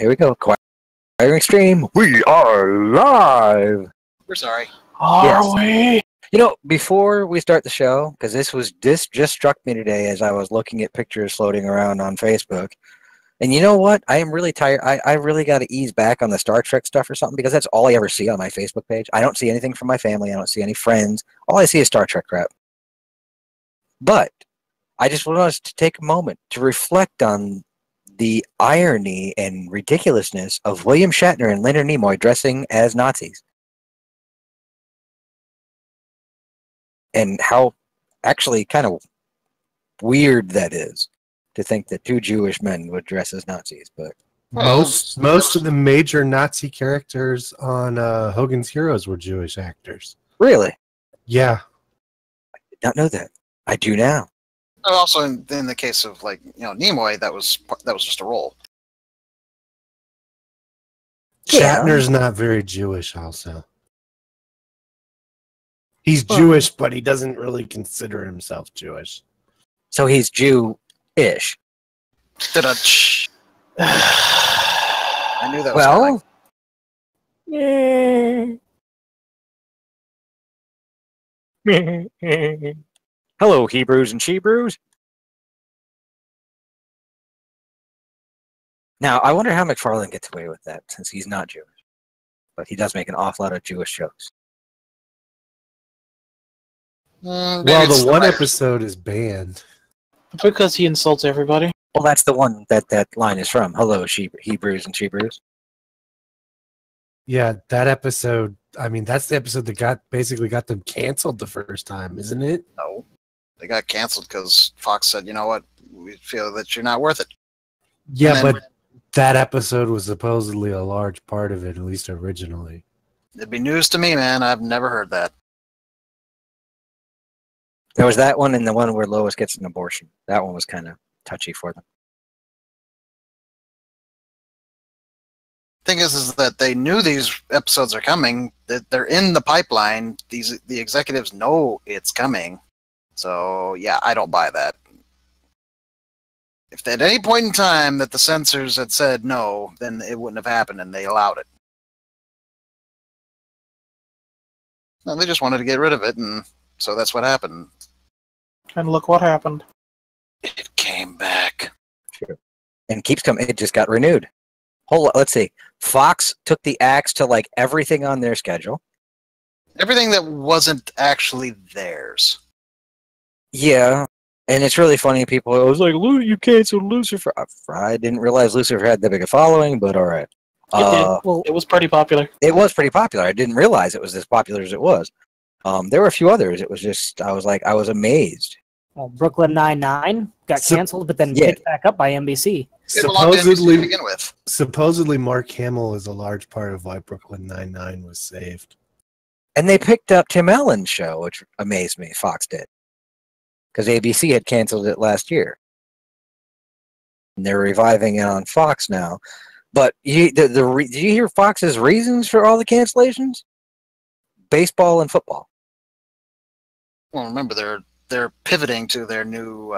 here we go. Acquiring stream. We are live. We're sorry. Are we? You know, before we start the show, because this just struck me today as I was looking at pictures floating around on Facebook. And you know what? I am really tired. I really got to ease back on the Star Trek stuff or something, because that's all I ever see on my Facebook page. I don't see anything from my family. I don't see any friends. All I see is Star Trek crap. But I just want us to take a moment to reflect on the irony and ridiculousness of William Shatner and Leonard Nimoy dressing as Nazis. And how actually kind of weird that is to think that two Jewish men would dress as Nazis. But Most of the major Nazi characters on Hogan's Heroes were Jewish actors. Really? Yeah. I did not know that. I do now. Also, in the case of Nimoy, that was just a role. Yeah. Shatner's not very Jewish. Also, he's Jewish, but he doesn't really consider himself Jewish. So he's Jew-ish. I knew that was coming. Hello, Hebrews and Shebrews. Now, I wonder how McFarlane gets away with that, since he's not Jewish. But he does make an awful lot of Jewish jokes. Well, the one episode is banned. Because he insults everybody. Well, that's the one that line is from. Hello, Hebrews and Shebrews. Yeah, that episode. I mean, that's the episode that basically got them canceled the first time, isn't it? No, they got canceled because Fox said, "You know what? We feel that you're not worth it." Yeah, but that episode was supposedly a large part of it, at least originally. It'd be news to me, man. I've never heard that. There was that one and the one where Lois gets an abortion. That one was kind of touchy for them. Thing is that they knew these episodes are coming. That they're in the pipeline. The executives know it's coming. So yeah, I don't buy that. If at any point in time that the censors had said no, then it wouldn't have happened, and they allowed it. No, they just wanted to get rid of it, and so that's what happened. And look what happened. It came back. Sure. And keeps coming. It just got renewed. Let's see. Fox took the axe to like everything on their schedule. Everything that wasn't actually theirs. Yeah. And it's really funny. People, I was like, you canceled Lucifer. I didn't realize Lucifer had that big a following, but all right. Well, it was pretty popular. It was pretty popular. I didn't realize it was as popular as it was. There were a few others. It was just, I was amazed. Well, Brooklyn Nine-Nine got canceled, but then picked back up by NBC. Supposedly, Mark Hamill is a large part of why Brooklyn Nine-Nine was saved. And they picked up Tim Allen's show, which amazed me. Fox did. Because ABC had canceled it last year. And they're reviving it on Fox now. But did you hear Fox's reasons for all the cancellations? Baseball and football. Well, remember, they're pivoting to their new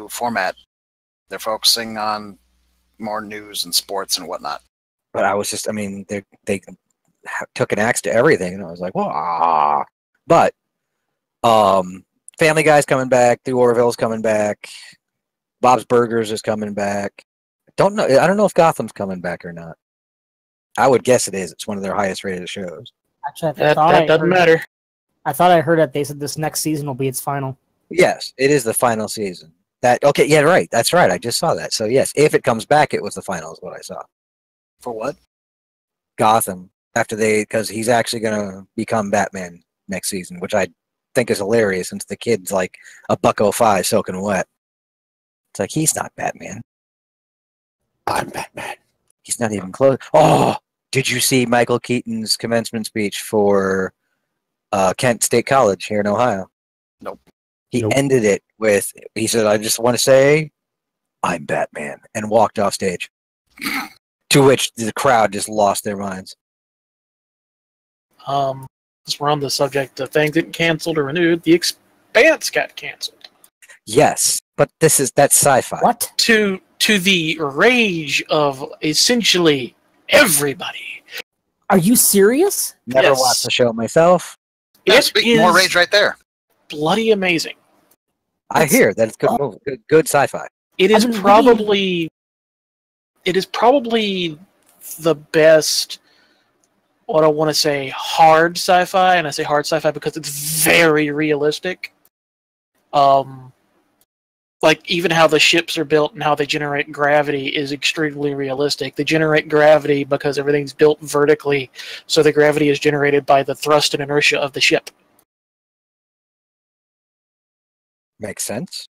format. They're focusing on more news and sports and whatnot. But I was just, I mean, they took an axe to everything, and I was like, well, But Family Guy's coming back. The Orville's coming back. Bob's Burgers is coming back. I don't know if Gotham's coming back or not. I would guess it is. It's one of their highest rated shows. Actually, That doesn't matter. I thought I heard that they said this next season will be its final. Yes, it is the final season. Okay, yeah, right. That's right. I just saw that. So yes, if it comes back, it was the final is what I saw. For what? Gotham. Because he's actually going to become Batman next season, which I think is hilarious since the kid's like a $1.05 soaking wet. It's like, he's not Batman. I'm Batman. He's not even close. Oh, did you see Michael Keaton's commencement speech for Kent State College here in Ohio? Nope. He ended it with, he said, I just want to say, I'm Batman, and walked off stage. To which the crowd just lost their minds. Since we're on the subject of things getting canceled or renewed, The Expanse got canceled. Yes, but that's sci-fi. What? To to the rage of essentially everybody. Are you serious? Never Yes. watched the show myself. Yeah, It speak more is rage right there. bloody amazing. I hear that it's good movie, good sci-fi. It is I've been probably the best, what I want to say, hard sci-fi, and I say hard sci-fi because it's very realistic. Like even how the ships are built and how they generate gravity is extremely realistic. They generate gravity because everything's built vertically, so the gravity is generated by the thrust and inertia of the ship. Makes sense.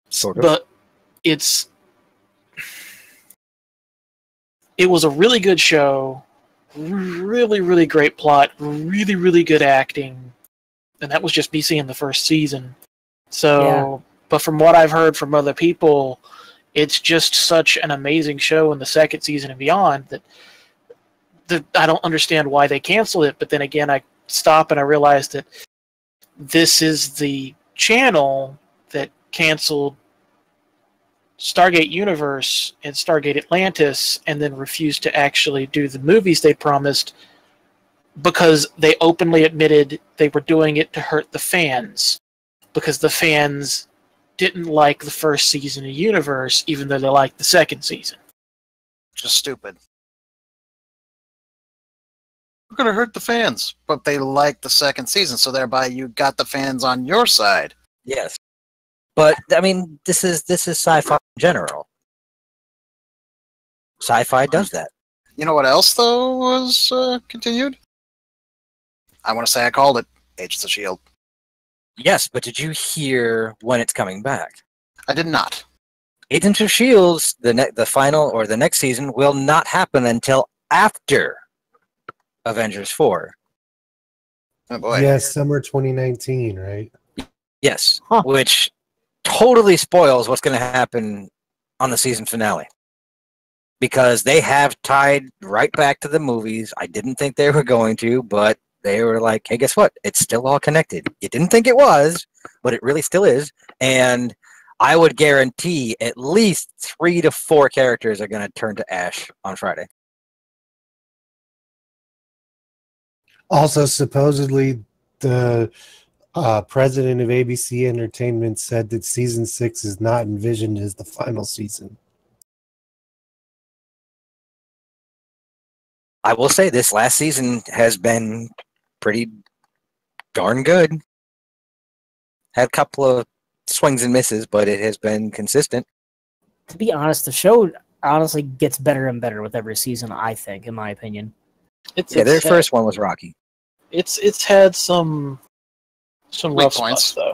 Sort of. But it was a really good show, really, really great plot, really, really good acting, and that was just me seeing the first season. So, But from what I've heard from other people, it's just such an amazing show in the second season and beyond that I don't understand why they canceled it. But then again, I stop and I realize that this is the channel that canceled Stargate Universe and Stargate Atlantis and then refused to actually do the movies they promised because they openly admitted they were doing it to hurt the fans. Because the fans didn't like the first season of Universe, even though they liked the second season. Just stupid. We're gonna hurt the fans, but they like the second season, so thereby you got the fans on your side. Yes. But I mean, this is sci-fi in general. Sci-fi does that. You know what else though was continued? I want to say I called it Agents of Shield. Yes, but did you hear when it's coming back? I did not. Agents of Shields, the final or the next season will not happen until after Avengers 4. Oh boy. Yes, summer 2019, right? Yes, Huh. which totally spoils what's going to happen on the season finale. Because they have tied right back to the movies. I didn't think they were going to, but they were like, hey, guess what? It's still all connected. You didn't think it was, but it really still is. And I would guarantee at least 3 to 4 characters are going to turn to ash on Friday. Also, supposedly, the president of ABC Entertainment said that season 6 is not envisioned as the final season. I will say this last season has been pretty darn good. Had a couple of swings and misses, but it has been consistent. To be honest, the show honestly gets better and better with every season, I think, in my opinion. Their first one was rocky. It's had some rough points. spots though.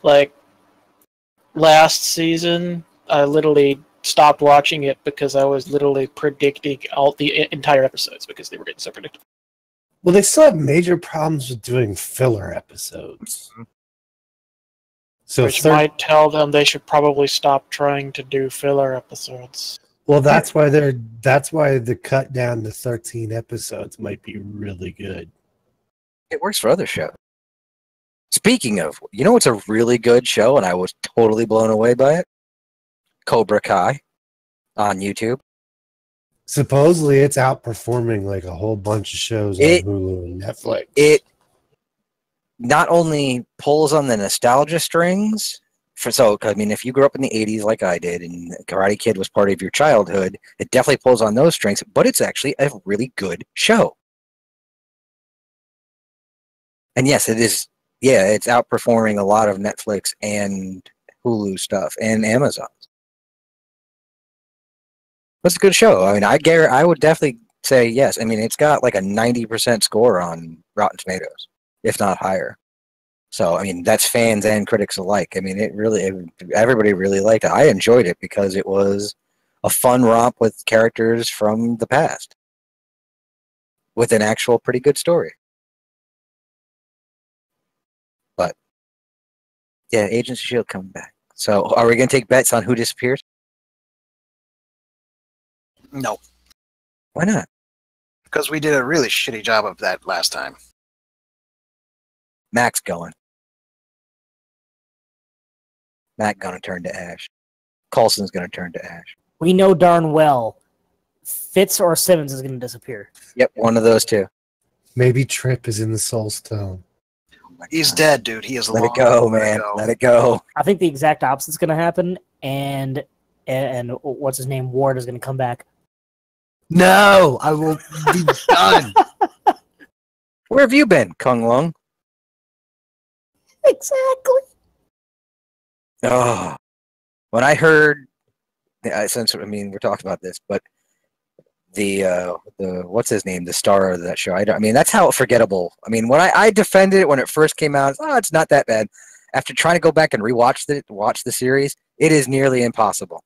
Like last season, I literally stopped watching it because I was literally predicting all the entire episodes because they were getting so predictable. Well, they still have major problems with doing filler episodes. So Which might tell them they should probably stop trying to do filler episodes. well, that's why the cut down to 13 episodes might be really good. It works for other shows. Speaking of, you know what's a really good show, and I was totally blown away by it? Cobra Kai on YouTube. Supposedly, it's outperforming like a whole bunch of shows on Hulu and Netflix. It not only pulls on the nostalgia strings, I mean, if you grew up in the 80s like I did, and Karate Kid was part of your childhood, it definitely pulls on those strings, but it's actually a really good show. And yes, it is. Yeah, it's outperforming a lot of Netflix and Hulu stuff and Amazon. It's a good show. I mean, I would definitely say yes. I mean, it's got like a 90% score on Rotten Tomatoes, if not higher. So, I mean, that's fans and critics alike. I mean, everybody really liked it. I enjoyed it because it was a fun romp with characters from the past with an actual pretty good story. But, yeah, Agents of S.H.I.E.L.D. coming back. So, are we going to take bets on who disappears? No, Why not? because we did a really shitty job of that last time. Mac's going. Matt gonna turn to ash. Coulson's gonna turn to ash. We know darn well Fitz or Simmons is going to disappear. Yep, one of those two. Maybe Trip is in the Soul Stone. He's dead, dude. He is Let it long go, let it man. go. Let it go. I think the exact opposite is going to happen, and what's his name? Ward is going to come back. No, I will be done. Where have you been, Kung Lung? Exactly. Oh, when I heard, since I mean we're talking about this, but the what's his name, the star of that show. I mean that's how forgettable. I mean when I defended it when it first came out. It's not that bad. After trying to go back and watch the series, it is nearly impossible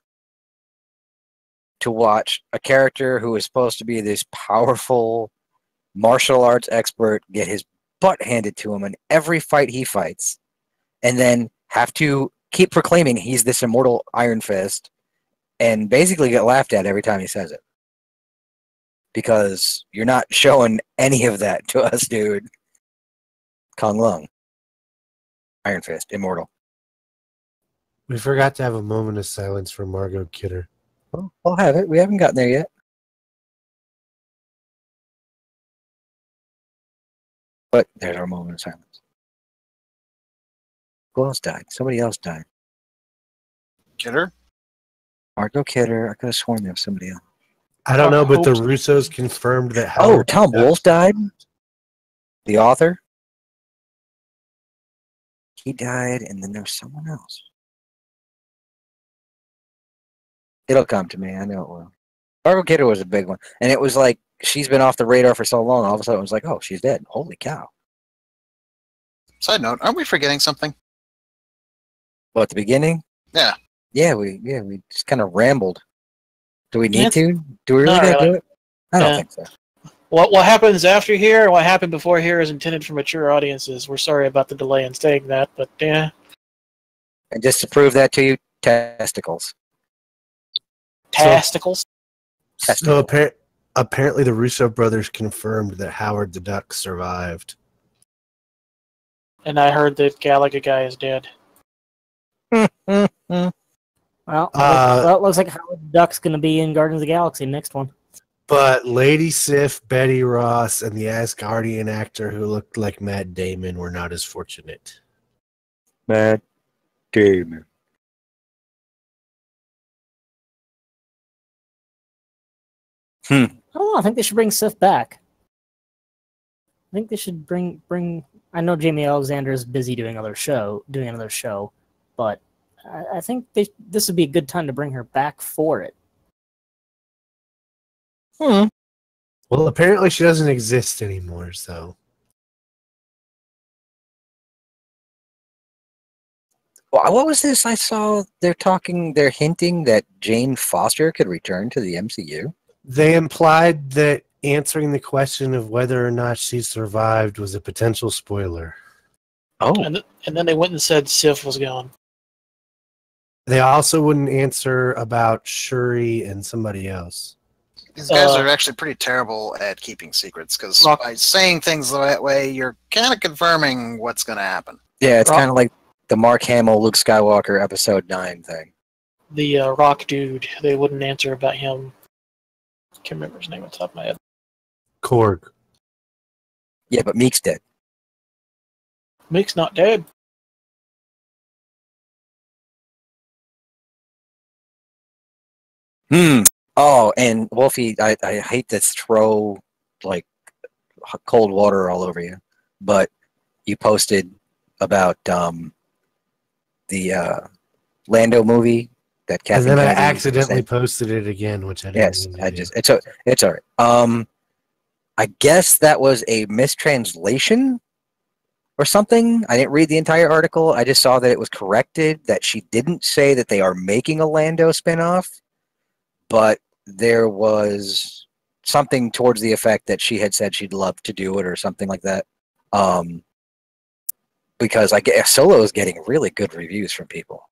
to watch a character who is supposed to be this powerful martial arts expert get his butt handed to him in every fight he fights, and then have to keep proclaiming he's this immortal Iron Fist, and basically get laughed at every time he says it. Because you're not showing any of that to us, dude. Kung Lung. Iron Fist, immortal. We forgot to have a moment of silence for Margot Kidder. Well, I'll have it. We haven't gotten there yet. But there's our moment of silence. Who else died? Somebody else died. Kidder? Margot Kidder. I could have sworn there was somebody else. I don't know, but the Russos confirmed that. Oh, Tom Wolfe died? The author? He died, and then there's someone else. It'll come to me. I know it will. Margot Kidder was a big one. And it was like, she's been off the radar for so long, all of a sudden it was like, oh, she's dead. Holy cow. Side note, aren't we forgetting something? Well, at the beginning? Yeah. Yeah, we just kind of rambled. Do we need Yes. to? Do we really Not gotta really. do it? I don't Yeah. think so. What happens after here and what happened before here is intended for mature audiences. We're sorry about the delay in saying that, but yeah. And just to prove that to you, testicles. Tasticles. So apparently the Russo brothers confirmed that Howard the Duck survived. And I heard that Galaga guy is dead. Well, it looks like Howard the Duck's going to be in Guardians of the Galaxy next one. But Lady Sif, Betty Ross, and the Asgardian actor who looked like Matt Damon were not as fortunate. Matt Damon. I don't know. I think they should bring Sif back. I think they should bring. I know Jamie Alexander is busy doing another show, but I think this would be a good time to bring her back for it. Well, apparently she doesn't exist anymore, so. Well, what was this? I saw they're hinting that Jane Foster could return to the MCU. They implied that answering the question of whether or not she survived was a potential spoiler. Oh. And then they went and said Sif was gone. They also wouldn't answer about Shuri and somebody else. These guys are actually pretty terrible at keeping secrets, because by saying things that way, you're kind of confirming what's going to happen. Yeah, it's kind of like the Mark Hamill, Luke Skywalker Episode 9 thing. The rock dude, they wouldn't answer about him. Can't remember his name on top of my head. Korg. Yeah, but Meek's dead. Meek's not dead. Oh, and Wolfie, I hate to throw like cold water all over you, but you posted about the Lando movie that Kathleen And then I Kennedy accidentally sent. posted it again, which I didn't Yes, mean to do. it's all right. I guess that was a mistranslation or something. I didn't read the entire article. I just saw that it was corrected, that she didn't say that they are making a Lando spinoff, but there was something towards the effect that she had said she'd love to do it or something like that. Because I guess Solo is getting really good reviews from people.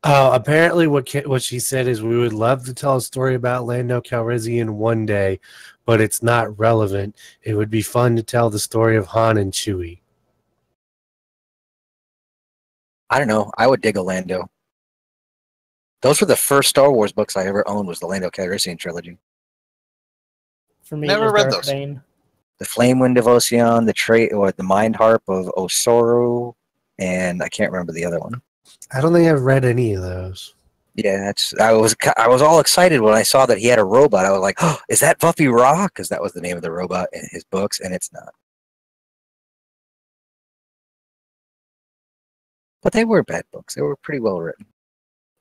Apparently what she said is, we would love to tell a story about Lando Calrissian one day, but it's not relevant. It would be fun to tell the story of Han and Chewie. I don't know. I would dig a Lando. Those were the first Star Wars books I ever owned. Was the Lando Calrissian trilogy. For me, Never it was read Darth those. Bane. The Flame Wind of Ocean, the Mind Harp of Osoru, and I can't remember the other one. I don't think I've read any of those. Yeah, I was all excited when I saw that he had a robot. I was like, "Oh, is that Buffy Raw?" Because that was the name of the robot in his books, and it's not. But they were bad books. They were pretty well written.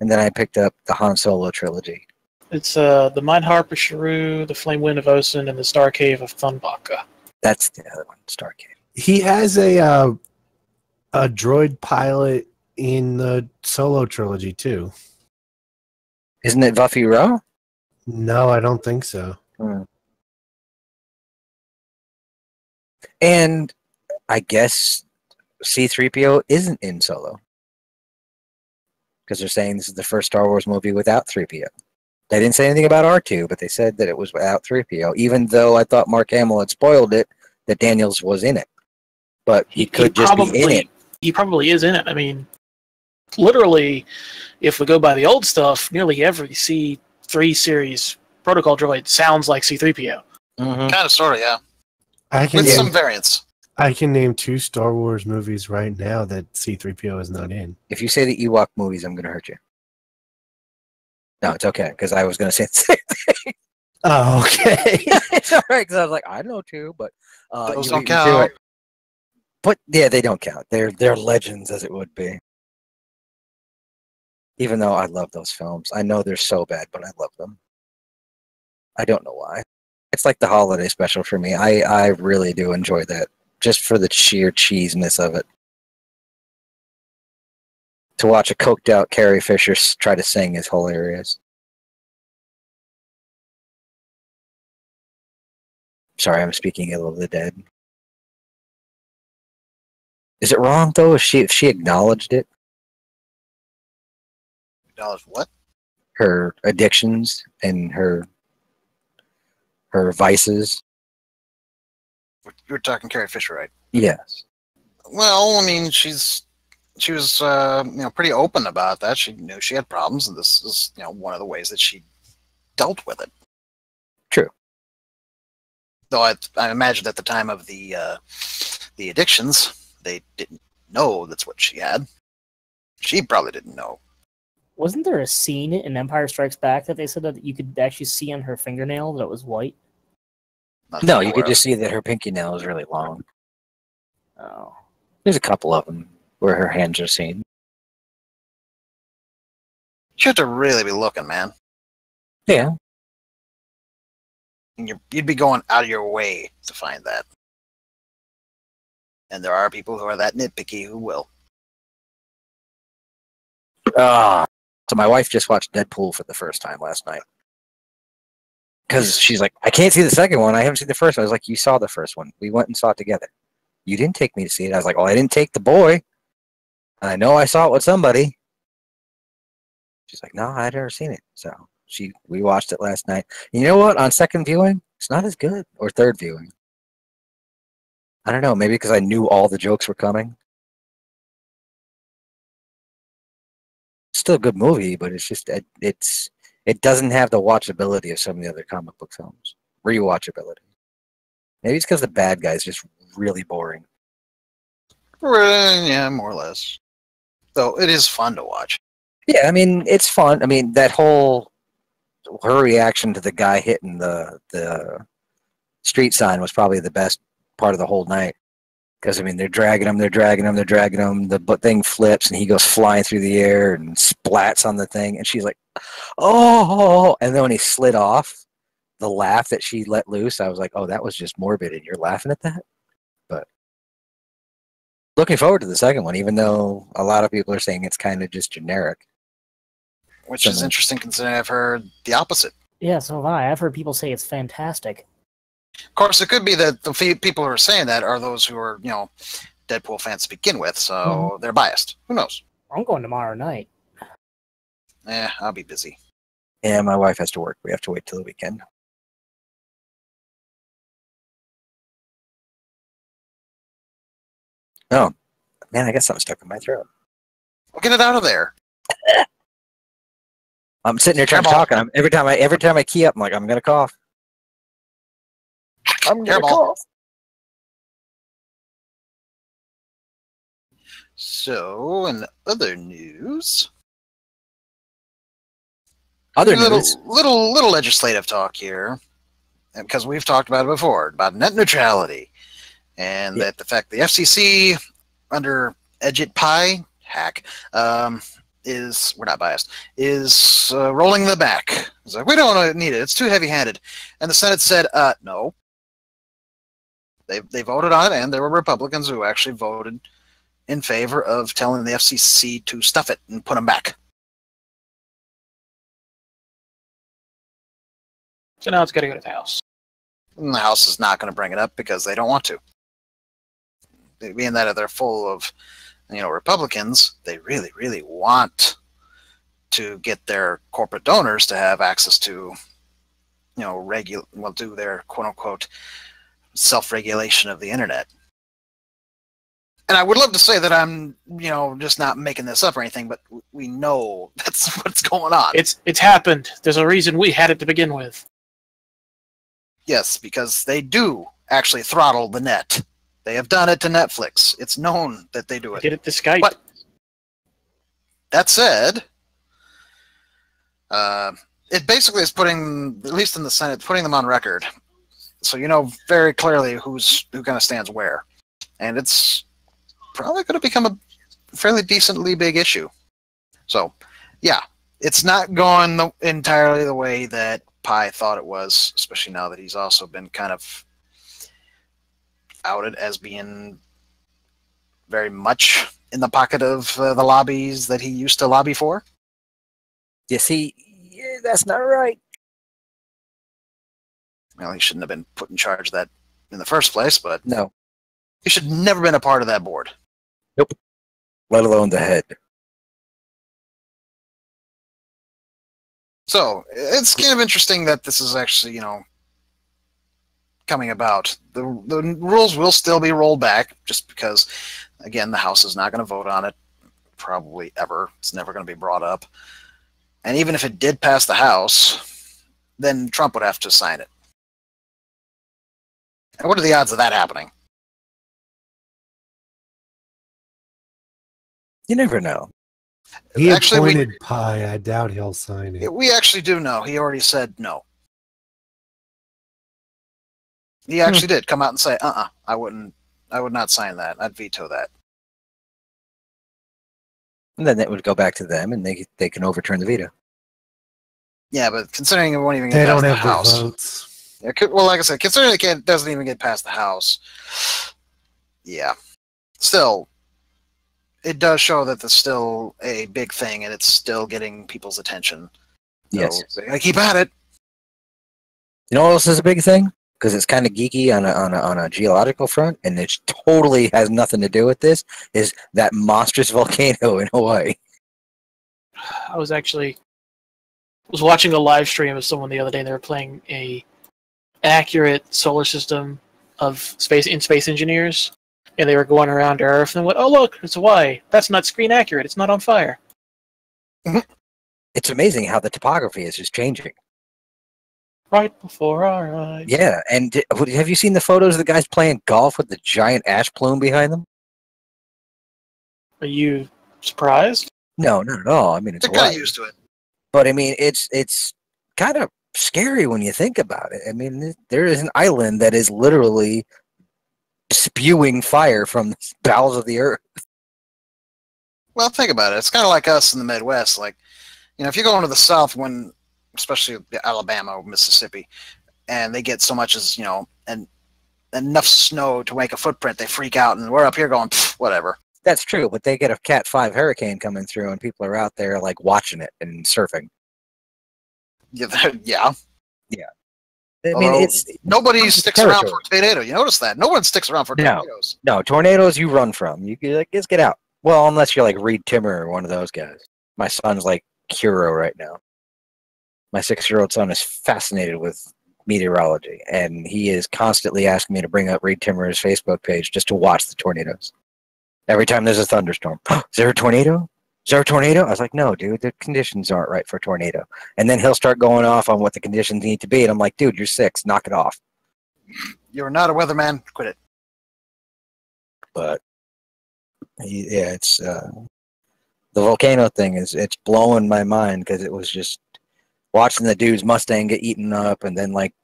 And then I picked up the Han Solo trilogy. It's the Mind Harp of Sharu, the Flame Wind of Osun, and the Star Cave of Thunbaka. That's the other one, Starcade. He has a droid pilot in the Solo trilogy too. Isn't it Buffy Raw? No, I don't think so. And I guess C-3PO isn't in Solo. Because they're saying this is the first Star Wars movie without 3PO. They didn't say anything about R2, but they said that it was without 3PO, even though I thought Mark Hamill had spoiled it, that Daniels was in it. But he could just be in it. He probably is in it. I mean, literally, if we go by the old stuff, nearly every C3 series protocol droid sounds like C-3PO. Mm-hmm. Kind of, sort of, yeah. With some variants. I can name 2 Star Wars movies right now that C-3PO is not in. If you say the Ewok movies, I'm going to hurt you. No, it's okay, because I was going to say the same thing. Oh, okay. It's all right, because I was like, I know too, but Those you don't beat me to count. it. But yeah, they don't count. They're legends, as it would be. Even though I love those films, I know they're so bad, but I love them. I don't know why. It's like the holiday special for me. I really do enjoy that, just for the sheer cheesiness of it. To watch a coked out Carrie Fisher try to sing is hilarious. Sorry, I'm speaking ill of the dead. Is it wrong though if she acknowledged it? Acknowledge what? Her addictions and her vices. You're talking Carrie Fisher, right? Yes. Well, I mean, she was pretty open about that. She knew she had problems, and this is one of the ways that she dealt with it. True. Though I imagine at the time of the addictions, they didn't know that's what she had. She probably didn't know. Wasn't there a scene in Empire Strikes Back that they said that you could actually see on her fingernail that it was white? No, you could just see that her pinky nail is really long. Oh. There's a couple of them where her hands are seen. You have to really be looking, man. Yeah. And you'd be going out of your way to find that. And there are people who are that nitpicky who will. So my wife just watched Deadpool for the first time last night. Because she's like, I can't see the second one. I haven't seen the first one. I was like, you saw the first one. We went and saw it together. You didn't take me to see it. I was like, well, I didn't take the boy. I know I saw it with somebody. She's like, no, I'd never seen it. So we watched it last night. And you know what? On second viewing, it's not as good. Or third viewing. I don't know. Maybe because I knew all the jokes were coming. Still a good movie, but it's just it doesn't have the watchability of some of the other comic book films. Rewatchability. Maybe it's because the bad guy's just really boring. Yeah, more or less. Though it is fun to watch. Yeah, I mean it's fun. I mean her reaction to the guy hitting the street sign was probably the best part of the whole night. Because, I mean, they're dragging him. The thing flips, and he goes flying through the air and splats on the thing. And she's like, oh. And then when he slid off, the laugh that she let loose, I was like, oh, that was just morbid, and you're laughing at that? But looking forward to the second one, even though a lot of people are saying it's kind of just generic. Which is interesting, considering I've heard the opposite. Yeah, so have I. I've heard people say it's fantastic. Of course, it could be that the people who are saying that are those who are, Deadpool fans to begin with, so they're biased. Who knows? I'm going tomorrow night. I'll be busy. Yeah, my wife has to work. We have to wait till the weekend. Oh, man, I got something stuck in my throat. Get it out of there. I'm sitting there trying to talk, and every time I key up, I'm like, I'm gonna cough. I'm gonna cough. So, in other news, little legislative talk here, because we've talked about it before about net neutrality, and that the fact the FCC under Edgit Pie hack is, we're not biased, is rolling the back. It's like, we don't need it. It's too heavy-handed. And the Senate said, no. They voted on it, and there were Republicans who actually voted in favor of telling the FCC to stuff it and put them back. So now it's got to go to the House. And the House is not going to bring it up because they don't want to. Being that they're full of, Republicans, they really, really want to get their corporate donors to have access to, do their quote-unquote self-regulation of the internet. And I would love to say that I'm, just not making this up or anything, but we know that's what's going on. It's happened. There's a reason we had it to begin with. Yes, because they do actually throttle the net. They have done it to Netflix. It's known that they do it. They did it to Skype. But that said, it basically is putting, at least in the Senate, putting them on record. So you know very clearly who kind of stands where. And it's probably going to become a fairly decently big issue. So, yeah, it's not going entirely the way that Pi thought it was, especially now that he's also been kind of outed as being very much in the pocket of the lobbies that he used to lobby for. You see, that's not right. Well, he shouldn't have been put in charge of that in the first place, but no, he should never been a part of that board. Nope. Let alone the head. So it's kind of interesting that this is actually, coming about. The rules will still be rolled back just because, again, the House is not going to vote on it probably ever. It's never going to be brought up. And even if it did pass the House, then Trump would have to sign it. And what are the odds of that happening? You never know. He appointed Pi. I doubt he'll sign it. We actually do know. He already said no. He actually did come out and say, I would not sign that. I'd veto that. And then that would go back to them, and they can overturn the veto. Yeah, but considering it won't even get They past don't the have House. the votes. Yeah, well, like I said, considering it doesn't even get past the House, yeah. Still, it does show that there's still a big thing, and it's still getting people's attention. So Yes. they gotta keep at it. You know what else is a big thing? Because it's kind of geeky on a geological front, and it totally has nothing to do with this, is that monstrous volcano in Hawaii. I was watching a live stream of someone the other day, and they were playing a accurate solar system of Space Engineers, and they were going around Earth and went, "Oh look, it's Hawaii. That's not screen accurate. It's not on fire." It's amazing how the topography is just changing. Right before our eyes. Yeah, and have you seen the photos of the guys playing golf with the giant ash plume behind them? Are you surprised? No, not at all. I mean, it's They're kind of Hawaii. used to it. But I mean, it's kind of scary when you think about it. I mean, there is an island that is literally spewing fire from the bowels of the earth. Well, think about it. It's kind of like us in the Midwest. Like, if you go into the South, especially Alabama or Mississippi, and they get so much as, and enough snow to make a footprint, they freak out, and we're up here going, whatever. That's true, but they get a Cat 5 hurricane coming through, and people are out there like watching it and surfing. Yeah. I mean, nobody sticks around for a tornado. You notice that? No one sticks around for tornadoes. No, tornadoes you run from. You like, just get out. Well, unless you're like Reed Timmer or one of those guys. My son's like Kuro right now. My 6-year-old son is fascinated with meteorology, and he is constantly asking me to bring up Reed Timmer's Facebook page just to watch the tornadoes. Every time there's a thunderstorm. Is there a tornado? Is there a tornado? I was like, no, dude, the conditions aren't right for a tornado. And then he'll start going off on what the conditions need to be. And I'm like, dude, you're 6. Knock it off. You're not a weatherman. Quit it. But, yeah, it's the volcano thing it's blowing my mind because it was just watching the dude's Mustang get eaten up. And then, like,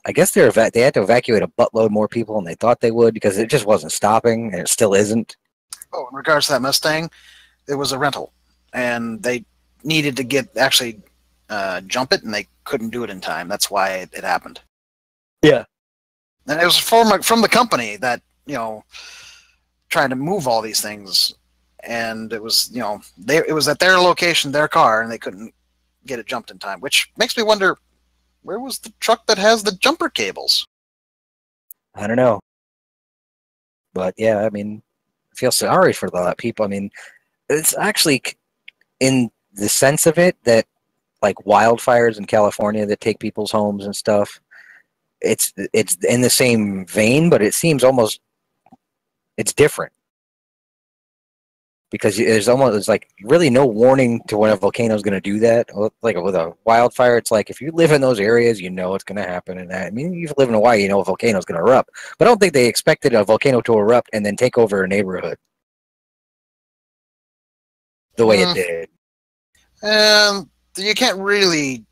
I guess they had to evacuate a buttload more people than they thought they would because it just wasn't stopping, and it still isn't. Oh, in regards to that Mustang, it was a rental, and they needed to actually jump it, and they couldn't do it in time. That's why it happened. Yeah. And it was from the company that, trying to move all these things, and it was, it was at their location, their car, and they couldn't get it jumped in time, which makes me wonder, where was the truck that has the jumper cables? I don't know. But, yeah, I mean, I feel sorry for the people. I mean, it's actually in the sense of it that, like, wildfires in California that take people's homes and stuff, it's in the same vein, but it seems almost it's different because there's like really no warning to when a volcano is going to do that. Like with a wildfire, it's like if you live in those areas, you know it's going to happen. And that, I mean, if you live in Hawaii, you know a volcano is going to erupt. But I don't think they expected a volcano to erupt and then take over a neighborhood the way it did. You can't really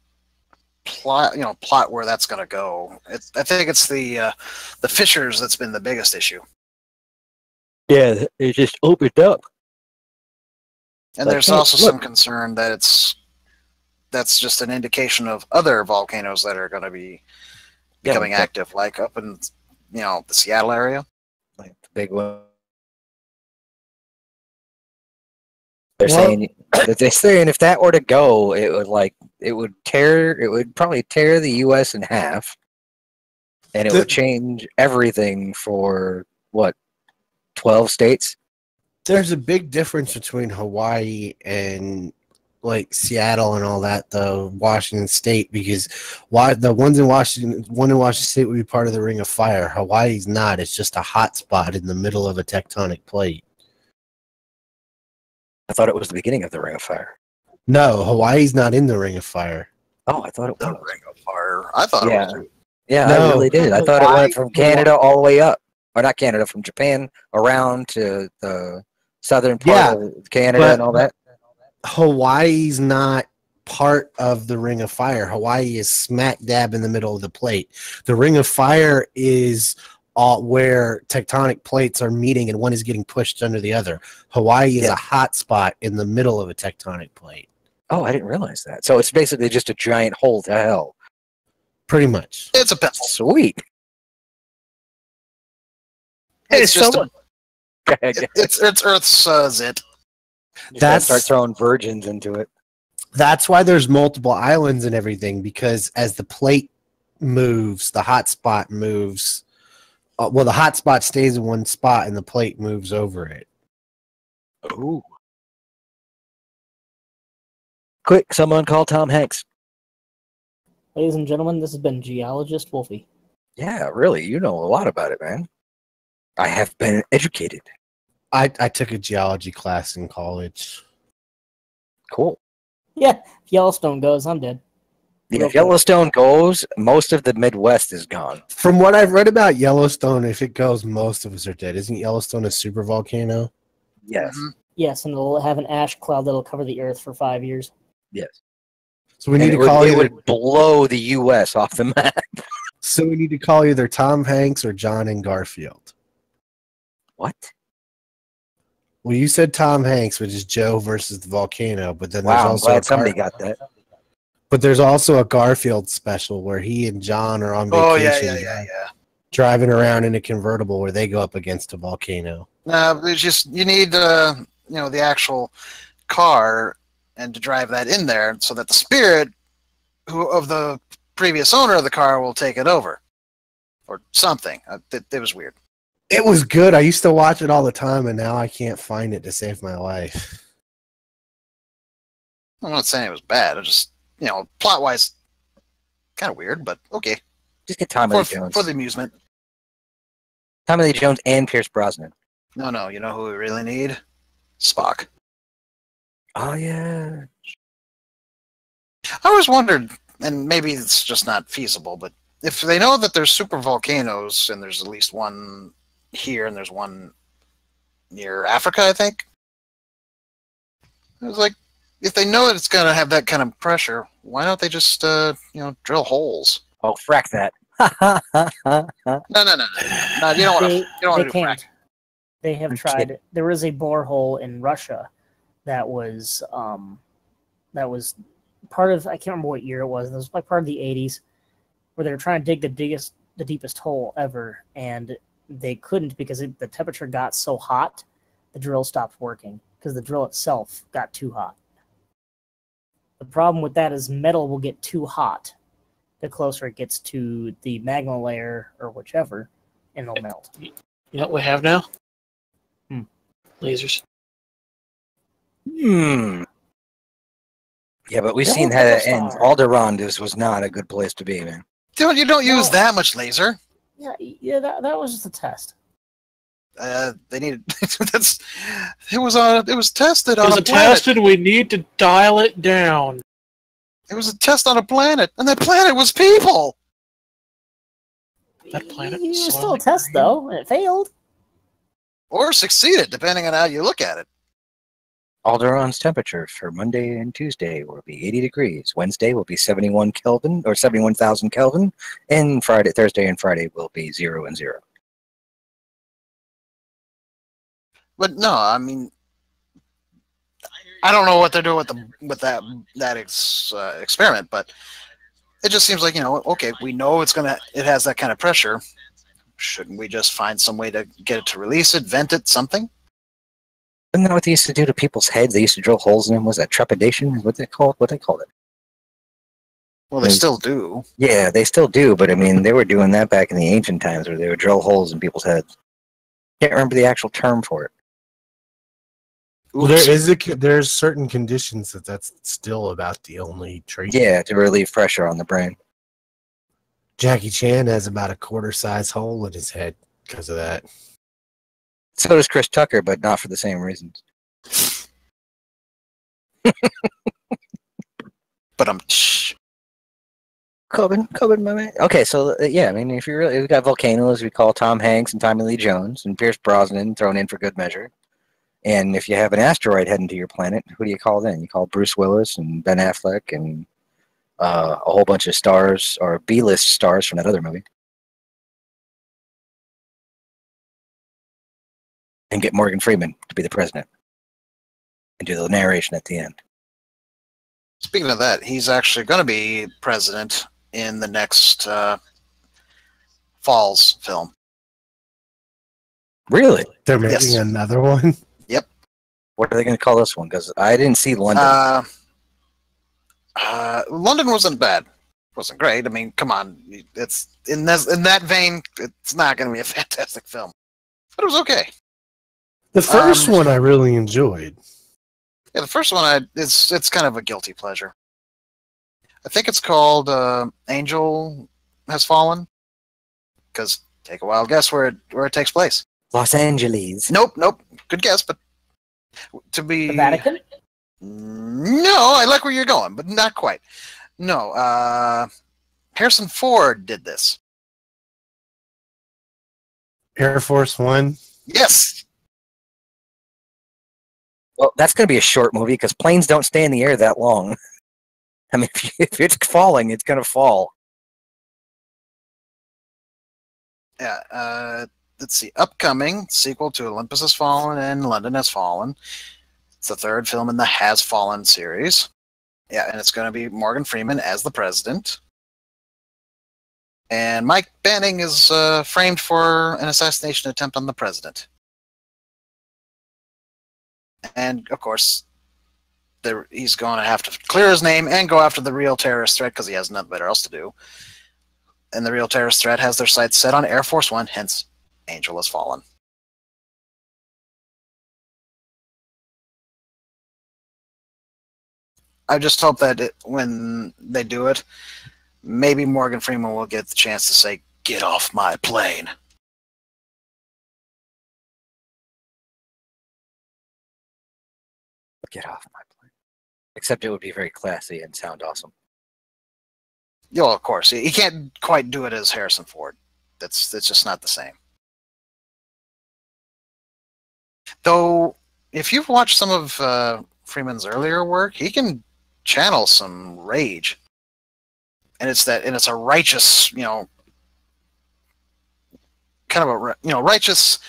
plot where that's going to go. I think it's the fissures that's been the biggest issue. Yeah, it just opened up. And there's also some concern that that's just an indication of other volcanoes that are going to be becoming active, like up in the Seattle area, like the big one. They're saying if that were to go, it would probably tear the U.S. in half, and it would change everything for 12 states. There's a big difference between Hawaii and like Seattle and all that, though, Washington State, because the one in Washington State would be part of the Ring of Fire. Hawaii's not. It's just a hot spot in the middle of a tectonic plate. I thought it was the beginning of the Ring of Fire. No, Hawaii's not in the Ring of Fire. Oh, I thought it was. The Ring of Fire. I thought it was. Yeah, No, I really did. I thought it went from Canada all the way up. Or not Canada, from Japan around to the southern part of Canada and all that. Hawaii's not part of the Ring of Fire. Hawaii is smack dab in the middle of the plate. The Ring of Fire is where tectonic plates are meeting and one is getting pushed under the other. Hawaii is a hot spot in the middle of a tectonic plate. Oh, I didn't realize that. So it's basically just a giant hole to hell. Pretty much. It's a pencil. Sweet. It's just it's Earth's zit. That's start throwing virgins into it. That's why there's multiple islands and everything, because as the plate moves, the hot spot moves. The hot spot stays in one spot and the plate moves over it. Ooh. Quick, someone call Tom Hanks. Ladies and gentlemen, this has been Geologist Wolfie. Yeah, really, you know a lot about it, man. I have been educated. I took a geology class in college. Cool. Yeah, if Yellowstone goes, I'm dead. Yeah, if Yellowstone goes, most of the Midwest is gone. From what I've read about Yellowstone, if it goes, most of us are dead. Isn't Yellowstone a super volcano? Yes. Mm-hmm. Yes, and it'll have an ash cloud that'll cover the Earth for 5 years. Yes. So we need to call it would blow the U.S. off the map. So we need to call either Tom Hanks or John and Garfield. What? Well, you said Tom Hanks, which is Joe versus the volcano, but then Wow, there's I'm also glad somebody got that. But there's also a Garfield special where he and John are on vacation. Yeah. Driving around in a convertible where they go up against a volcano. It's just you need the actual car and to drive that in there so that the spirit of the previous owner of the car will take it over or something. It was weird. It was good. I used to watch it all the time, and now I can't find it to save my life. I'm not saying it was bad. It just, plot-wise, kind of weird, but okay. Just get Tommy Lee Jones. For the amusement. Tommy Lee Jones and Pierce Brosnan. No, you know who we really need? Spock. Oh yeah. I always wondered, and maybe it's just not feasible, but if they know that there's super volcanoes, and there's at least one here, and there's one near Africa, I think. It was like, if they know that it's going to have that kind of pressure, why don't they just, drill holes? Oh, frack that. No, you don't want to. You don't want They to do can't. frack. They have I'm tried. kidding. There was a borehole in Russia that was part of, I can't remember what year it was. It was like part of the 80s, where they were trying to dig the deepest hole ever, and they couldn't because the temperature got so hot, the drill stopped working because the drill itself got too hot. The problem with that is metal will get too hot the closer it gets to the magma layer or whichever, and it'll melt. You know what we have now? Lasers. Yeah, but we've Don't seen look how at that the ends. star. Alderaan was not a good place to be, man. Dude, you don't use No. that much laser. Yeah, that was just a test. They needed. It was tested It on was a planet. tested. We need to dial it down. It was a test on a planet, and that planet was people. That planet It was was still a test, though, and it failed. Or succeeded, depending on how you look at it. Alderaan's temperature for Monday and Tuesday will be 80 degrees. Wednesday will be 71 Kelvin or 71,000 Kelvin, and Thursday and Friday will be 0 and 0. But no, I mean, I don't know what they're doing with that experiment, but it just seems like, okay, we know it has that kind of pressure. Shouldn't we just find some way to get it to release it, vent it, something? Isn't that what they used to do to people's heads? They used to drill holes in them. Was that trepidation? What they called it? Well, they still do. Yeah, they still do, but I mean, they were doing that back in the ancient times where they would drill holes in people's heads. Can't remember the actual term for it. Well, there's certain conditions that's still about the only treatment. Yeah, to relieve pressure on the brain. Jackie Chan has about a quarter-size hole in his head because of that. So does Chris Tucker, but not for the same reasons. But I'm. Coben, my man. Okay, so yeah, I mean, if you really, we got volcanoes, we call Tom Hanks and Tommy Lee Jones and Pierce Brosnan thrown in for good measure. And if you have an asteroid heading to your planet, who do you call then? You call Bruce Willis and Ben Affleck and a whole bunch of stars or B-list stars from that other movie. And get Morgan Freeman to be the president and do the narration at the end. Speaking of that, he's actually going to be president in the next Falls film. Really? They're making Yes. another one. What are they going to call this one? Because I didn't see London. London wasn't bad. Wasn't great. I mean, come on. It's in that vein. It's not going to be a fantastic film, but it was okay. The first one I really enjoyed. Yeah, the first one it's kind of a guilty pleasure. I think it's called Angel Has Fallen. Because take a wild guess where it takes place. Los Angeles. Nope. Good guess, but to be The Vatican? No, I like where you're going, but not quite. No, Harrison Ford did this. Air Force One. Yes. Well, that's going to be a short movie because planes don't stay in the air that long. I mean, if it's falling, it's going to fall. Yeah. Let's see. Upcoming sequel to Olympus Has Fallen and London Has Fallen. It's the third film in the Has Fallen series. Yeah, and it's going to be Morgan Freeman as the president. And Mike Banning is framed for an assassination attempt on the president. And, of course, he's going to have to clear his name and go after the real terrorist threat because he has nothing better else to do. And the real terrorist threat has their sights set on Air Force One, hence Angel Has Fallen. I just hope that when they do it, maybe Morgan Freeman will get the chance to say, "Get off my plane." Get off my plane. Except it would be very classy and sound awesome. Yeah, well, of course. He can't quite do it as Harrison Ford. That's just not the same. Though, if you've watched some of Freeman's earlier work, he can channel some rage, and it's a righteous, kind of a righteous,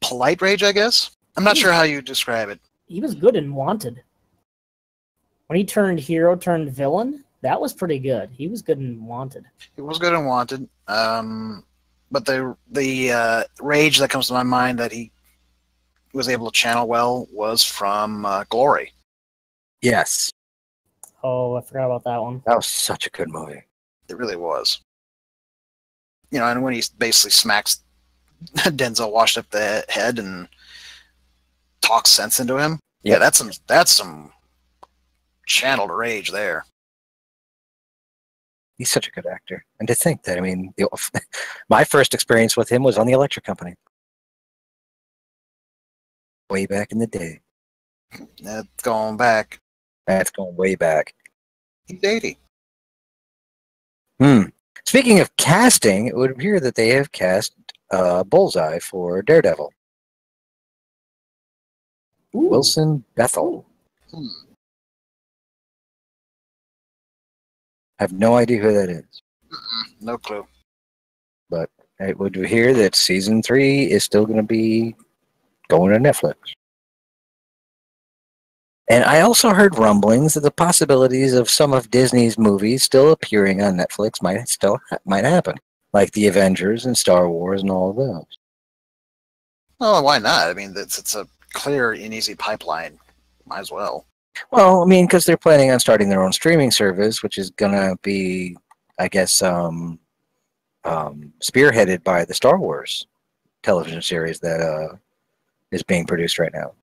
polite rage, I guess. I'm not sure how you describe it. He was good in Wanted. When he turned hero, turned villain, that was pretty good. He was good in Wanted. He was good in Wanted, but the rage that comes to my mind that he was able to channel well was from Glory. Yes. Oh, I forgot about that one. That was such a good movie. It really was. And when he basically smacks Denzel washed up the head and talks sense into him. Yeah, that's some channeled rage there. He's such a good actor. And to think that, my first experience with him was on The Electric Company. Way back in the day. That's going back. That's going way back. He's 80. Speaking of casting, it would appear that they have cast Bullseye for Daredevil. Ooh. Wilson Bethel. I have no idea who that is. No clue. But it would appear that season 3 is still going to be going to Netflix. And I also heard rumblings that the possibilities of some of Disney's movies still appearing on Netflix might happen, like the Avengers and Star Wars and all of those. Oh, why not? It's a clear and easy pipeline. Might as well. Well, because they're planning on starting their own streaming service, which is going to be, I guess, spearheaded by the Star Wars television series that is being produced right now.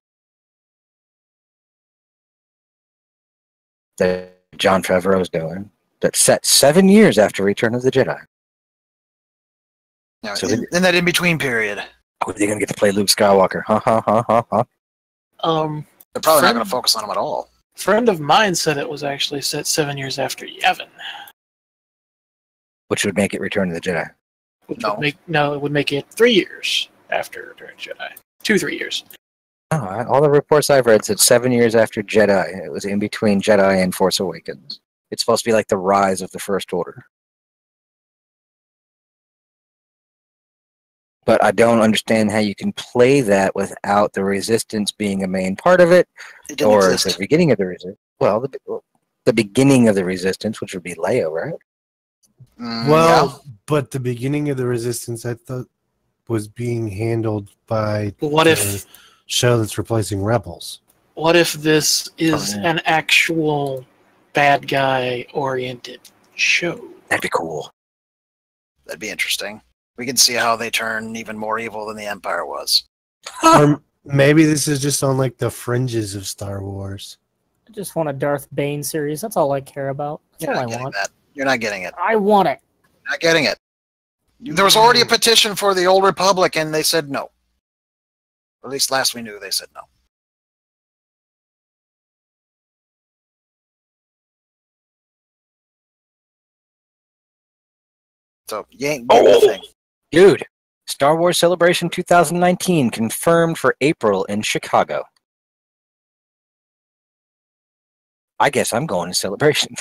That Jon Favreau is doing. That's set 7 years after Return of the Jedi. Now, so in that in-between period. Are they going to get to play Luke Skywalker? They're probably not going to focus on him at all. A friend of mine said it was actually set 7 years after Yavin. Which would make it Return of the Jedi. It would make it 3 years after Return of the Jedi. 2-3 years. Oh, all the reports I've read said 7 years after Jedi. It was in between Jedi and Force Awakens. It's supposed to be like the rise of the First Order. But I don't understand how you can play that without the Resistance being a main part of it, or the beginning of the Resistance. Well, the beginning of the Resistance, which would be Leia, right? But the beginning of the Resistance, I thought, was being handled by the show that's replacing Rebels. What if this is an actual bad guy-oriented show? That'd be cool. That'd be interesting. We can see how they turn even more evil than the Empire was. Or maybe this is just on like the fringes of Star Wars. I just want a Darth Bane series. That's all I care about. That's all I want. You're not getting it. I want it. Not getting it. There was already a petition for the Old Republic, and they said no. Or at least last we knew, they said no. So, you ain't getting anything. Dude, Star Wars Celebration 2019 confirmed for April in Chicago. I guess I'm going to Celebration.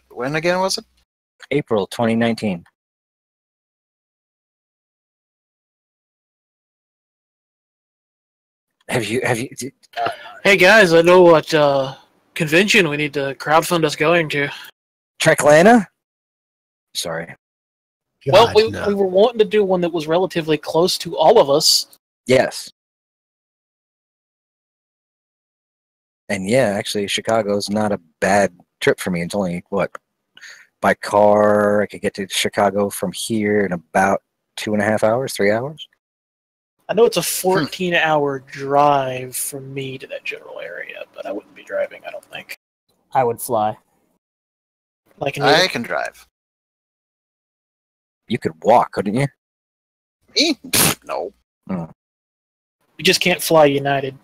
When again was it? April 2019. Have you? Hey guys, I know what convention we need to crowdfund us going to. Treklana? Sorry. God, we were wanting to do one that was relatively close to all of us. Yes. And yeah, actually, Chicago's not a bad trip for me. It's only, by car, I could get to Chicago from here in about 2.5 hours, 3 hours. I know it's a 14-hour drive from me to that general area, but I wouldn't be driving, I don't think. I would fly. I can drive. You could walk, couldn't you? Me? No. You just can't fly United.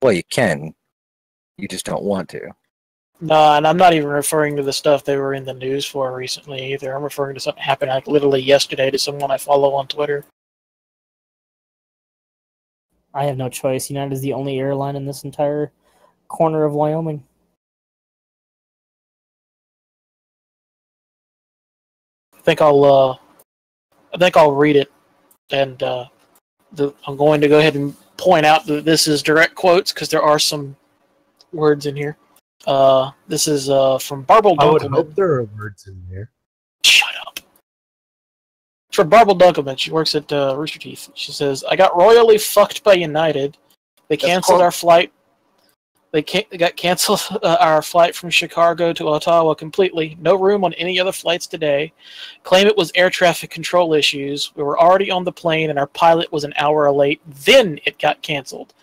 Well, you can. You just don't want to. No, and I'm not even referring to the stuff they were in the news for recently either. I'm referring to something happened like literally yesterday to someone I follow on Twitter. I have no choice. United is the only airline in this entire corner of Wyoming. I think I'll read it, and I'm going to go ahead and point out that this is direct quotes because there are some words in here. This is from Barbel I would Dunkelman. hope there are words in there. Shut up. For Barbel Dunkelman, she works at Rooster Teeth. She says, "I got royally fucked by United. They canceled our flight. They got canceled our flight from Chicago to Ottawa completely. No room on any other flights today. Claim it was air traffic control issues. We were already on the plane and our pilot was an hour late. Then it got canceled.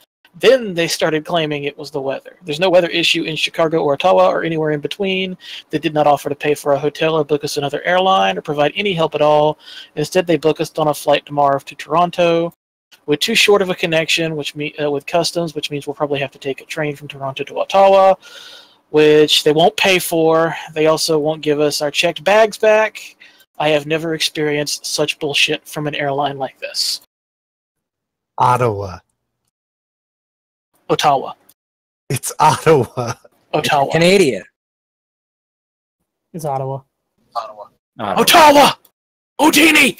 Then they started claiming it was the weather. There's no weather issue in Chicago or Ottawa or anywhere in between. They did not offer to pay for a hotel or book us another airline or provide any help at all. Instead, they booked us on a flight tomorrow to Toronto with too short of a connection, with customs, which means we'll probably have to take a train from Toronto to Ottawa, which they won't pay for. They also won't give us our checked bags back. I have never experienced such bullshit from an airline like this." Ottawa. Ottawa. It's Ottawa. Ottawa. Canada. It's Ottawa. Ottawa. Ottawa! Houdini!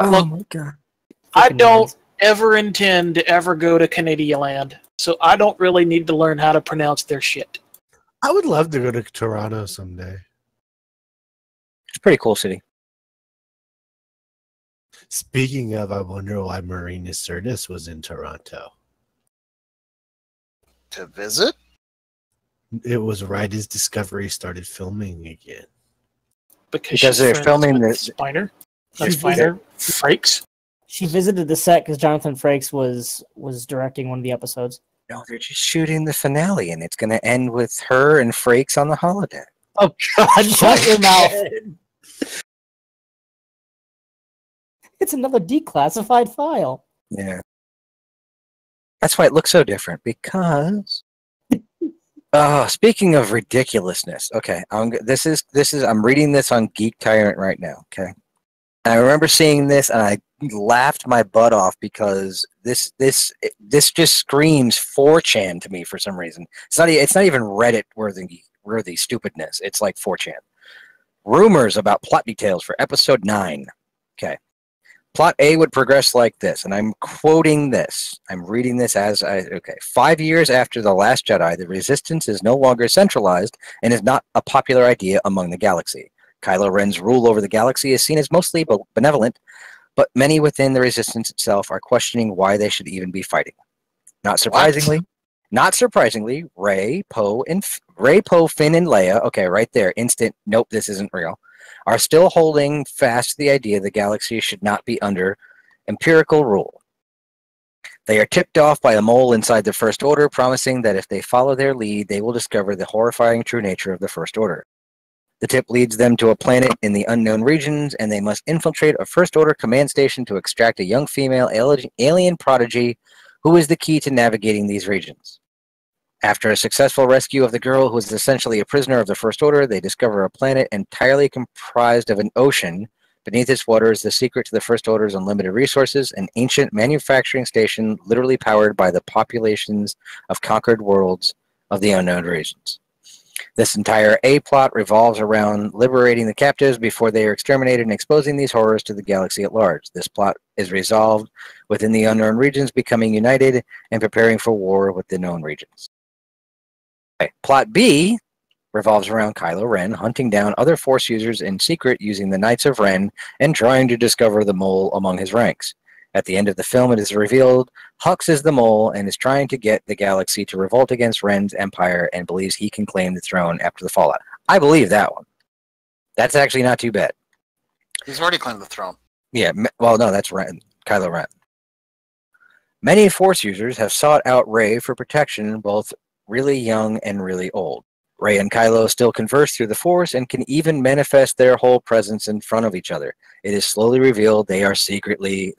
Oh Look, my god. I don't ever intend to ever go to Canadian land, so I don't really need to learn how to pronounce their shit. I would love to go to Toronto someday. It's a pretty cool city. Speaking of, I wonder why Marina Sirtis was in Toronto. To visit? It was right as Discovery started filming again. Because Because she's they're friends filming with the- Spiner. Not Spiner. Frakes. She visited the set because Jonathan Frakes was directing one of the episodes. No, they're just shooting the finale, and it's going to end with her and Frakes on the holodeck. Oh God! Shut your mouth. It's another declassified file. Yeah. That's why it looks so different, because... speaking of ridiculousness, okay, I'm reading this on Geek Tyrant right now, okay? And I remember seeing this, and I laughed my butt off because this just screams 4chan to me for some reason. It's not even Reddit worthy stupidness. It's like 4chan. Rumors about plot details for episode 9. Okay. Plot A would progress like this, and I'm quoting this. I'm reading this as okay. 5 years after The Last Jedi, the Resistance is no longer centralized and is not a popular idea among the galaxy. Kylo Ren's rule over the galaxy is seen as mostly benevolent, but many within the Resistance itself are questioning why they should even be fighting. Not surprisingly, Rey, Poe, Finn, and Leia, okay, right there, instant, nope, this isn't real, are still holding fast to the idea the galaxy should not be under empirical rule. They are tipped off by a mole inside the First Order, promising that if they follow their lead, they will discover the horrifying true nature of the First Order. The tip leads them to a planet in the unknown regions, and they must infiltrate a First Order command station to extract a young female alien prodigy who is the key to navigating these regions. After a successful rescue of the girl, who is essentially a prisoner of the First Order, they discover a planet entirely comprised of an ocean. Beneath its waters, the secret to the First Order's unlimited resources, an ancient manufacturing station literally powered by the populations of conquered worlds of the unknown regions. This entire A-plot revolves around liberating the captives before they are exterminated and exposing these horrors to the galaxy at large. This plot is resolved within the unknown regions, becoming united and preparing for war with the known regions. Okay. Plot B revolves around Kylo Ren hunting down other Force users in secret using the Knights of Ren and trying to discover the mole among his ranks. At the end of the film, it is revealed Hux is the mole and is trying to get the galaxy to revolt against Ren's empire and believes he can claim the throne after the fallout. I believe that one. That's actually not too bad. He's already claimed the throne. Yeah, well, no, that's Ren, Kylo Ren. Many Force users have sought out Rey for protection, both really young and really old. Rey and Kylo still converse through the Force and can even manifest their whole presence in front of each other. It is slowly revealed they secretly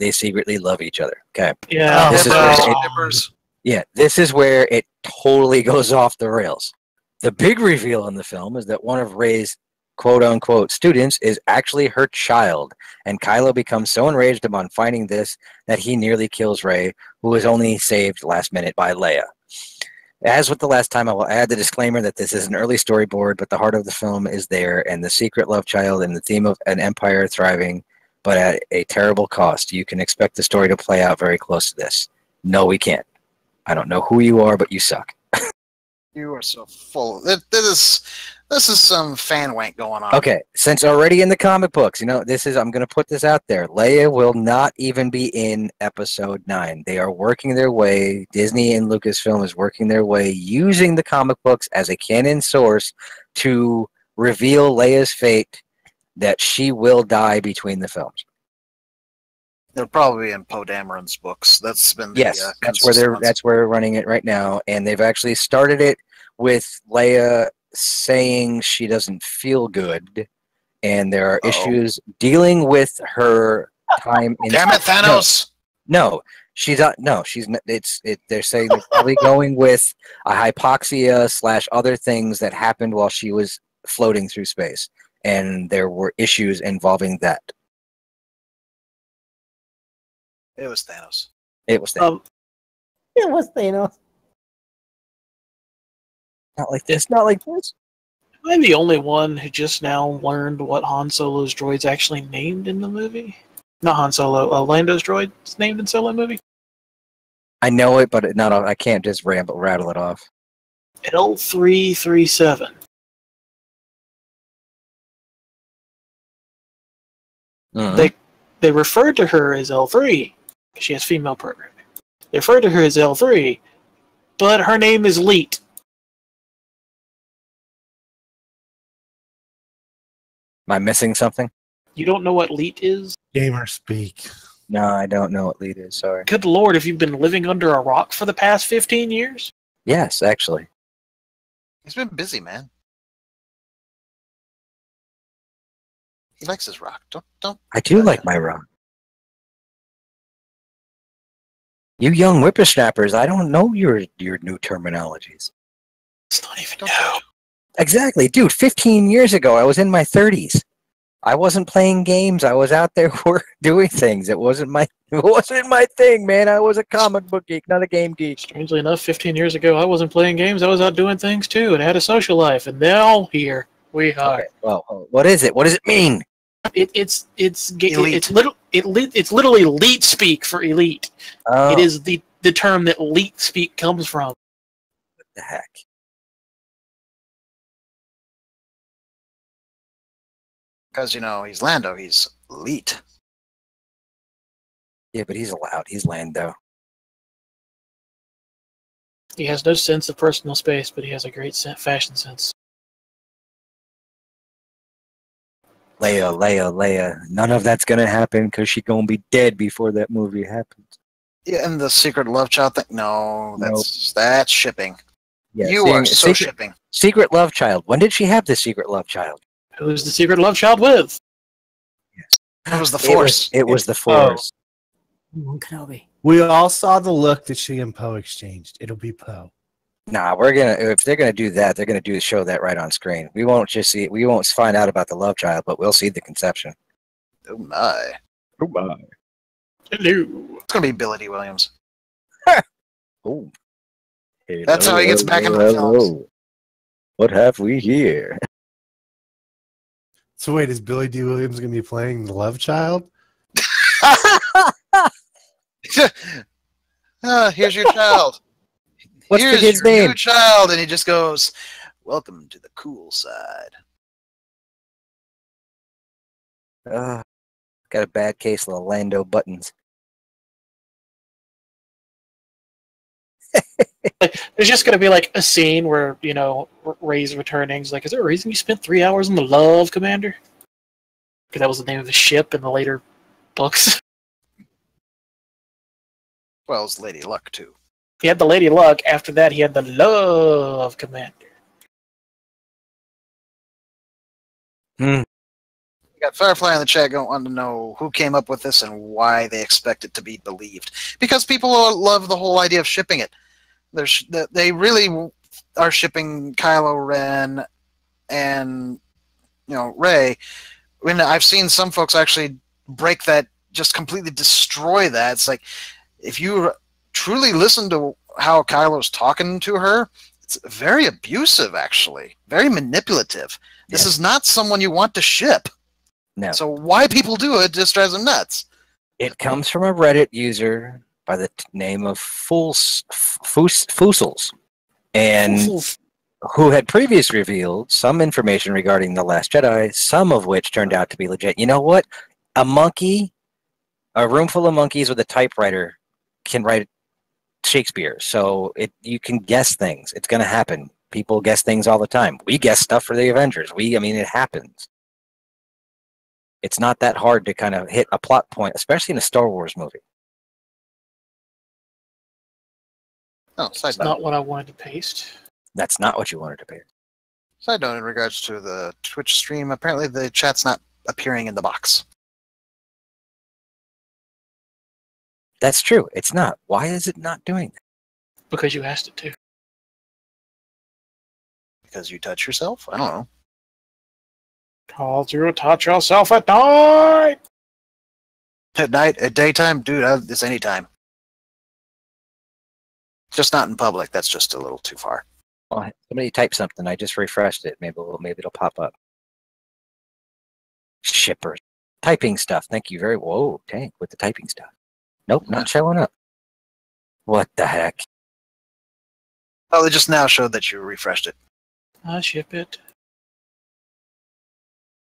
love each other. Okay. Yeah. This is where Nippers. Yeah, this is where it totally goes off the rails. The big reveal in the film is that one of Rey's quote-unquote students is actually her child, and Kylo becomes so enraged upon finding this that he nearly kills Rey, who was only saved last minute by Leia. As with the last time, I will add the disclaimer that this is an early storyboard, but the heart of the film is there, and the secret love child and the theme of an empire thriving, but at a terrible cost. You can expect the story to play out very close to this. No, we can't. I don't know who you are, but you suck. You are so full. This is some fan wank going on. Okay, since already in the comic books, I'm going to put this out there. Leia will not even be in Episode 9. They are working their way, Disney and Lucasfilm is working their way, using the comic books as a canon source to reveal Leia's fate, that she will die between the films. They'll probably be in Poe Dameron's books. That's been the, Yes, that's where they're running it right now, and they've actually started it with Leia saying she doesn't feel good, and there are issues dealing with her time in. Damn it, Thanos! No, she's not. No, she's not. They're saying they're probably going with a hypoxia / other things that happened while she was floating through space, and there were issues involving that. It was Thanos. It was Thanos. It was Thanos. Not like this. Not like this. Am I the only one who just now learned what Han Solo's droid's actually named in the movie? Not Han Solo. Lando's droid's named in Solo movie. I know it, but I can't just rattle it off. L337. They referred to her as L3. She has female programming. They referred to her as L3, but her name is Leet. Am I missing something? You don't know what Leet is? Gamer speak. No, I don't know what lead is. Sorry. Good lord, have you been living under a rock for the past 15 years? Yes, actually. He's been busy, man. He likes his rock. Don't. I do like my rock. You young whippersnappers, I don't know your new terminologies. It's not even new. Exactly, dude. 15 years ago, I was in my 30s. I wasn't playing games. I was out there doing things. It wasn't my thing, man. I was a comic book geek, not a game geek. Strangely enough, 15 years ago, I wasn't playing games. I was out doing things too, and had a social life. And now here we are. Okay. Well, what is it? What does it mean? It's literally elite speak for elite. Oh. It is the term that elite speak comes from. What the heck? Because, he's Lando. He's elite. Yeah, but he's allowed. He's Lando. He has no sense of personal space, but he has a great fashion sense. Leia. None of that's going to happen because she's going to be dead before that movie happens. Yeah, and the secret love child thing? No, that's shipping. Yeah, you are so shipping. Secret love child. When did she have the secret love child? Who's the secret love child with? It was the Force. It was the Force. Kenobi. We all saw the look that she and Poe exchanged. It'll be Poe. Nah, if they're gonna do that, they're gonna show that right on screen. We won't find out about the love child, but we'll see the conception. Oh my. Oh my. Hello. It's gonna be Billy D. Williams. Oh. That's how he gets back into the films. What have we here? So wait, is Billy D. Williams going to be playing the love child? Here's your child. What's Here's the kid's your name? new child, and he just goes, "Welcome to the cool side." Got a bad case of the Lando buttons. There's just going to be like a scene where, Rey's returning. He's like, is there a reason you spent 3 hours on the Love Commander? Because that was the name of the ship in the later books. Well, it's Lady Luck, too. He had the Lady Luck. After that, he had the Love Commander. Hmm. We got Firefly in the chat wanting to know who came up with this and why they expect it to be believed. Because people love the whole idea of shipping it. They really are shipping Kylo Ren and Rey. When I've seen some folks actually break that, just completely destroy that. It's like, if you truly listen to how Kylo's talking to her, it's very abusive, actually. Very manipulative. This is not someone you want to ship. No. So why people do it just drives them nuts. It comes from a Reddit user by the name of Foosels, and who had previously revealed some information regarding The Last Jedi, some of which turned out to be legit. You know what? A room full of monkeys with a typewriter can write Shakespeare. So you can guess things. It's going to happen. People guess things all the time. We guess stuff for the Avengers. It happens. It's not that hard to kind of hit a plot point, especially in a Star Wars movie. Oh, That's not what I wanted to paste. That's not what you wanted to paste. Side note in regards to the Twitch stream, apparently the chat's not appearing in the box. That's true. It's not. Why is it not doing that? Because you asked it to. Because you touch yourself? I don't know. Cause you touch yourself at night! At night? At daytime? Dude, it's any time. Just not in public. That's just a little too far. Well, somebody typed something. I just refreshed it. Maybe it'll pop up. Shippers. Typing stuff. Thank you very Whoa, Tank, with the typing stuff. Nope, not showing up. What the heck? Oh, they just now showed that you refreshed it. I ship it.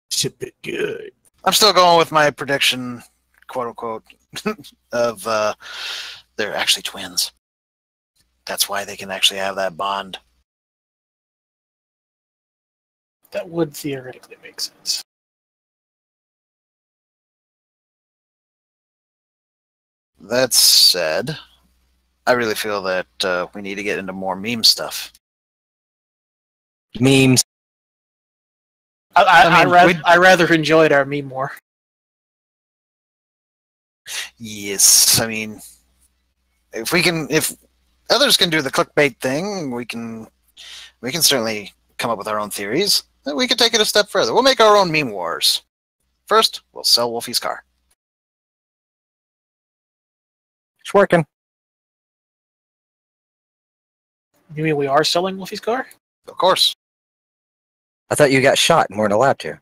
Ship it good. I'm still going with my prediction, quote unquote, of they're actually twins. That's why they can actually have that bond. That would theoretically make sense. That said, I really feel that we need to get into more meme stuff. Memes. I rather enjoyed our meme more. Yes, I mean, if others can do the clickbait thing, we can certainly come up with our own theories. Then we can take it a step further. We'll make our own meme wars. First, we'll sell Wolfie's car. It's working. You mean we are selling Wolfie's car? Of course. I thought you got shot and weren't allowed to.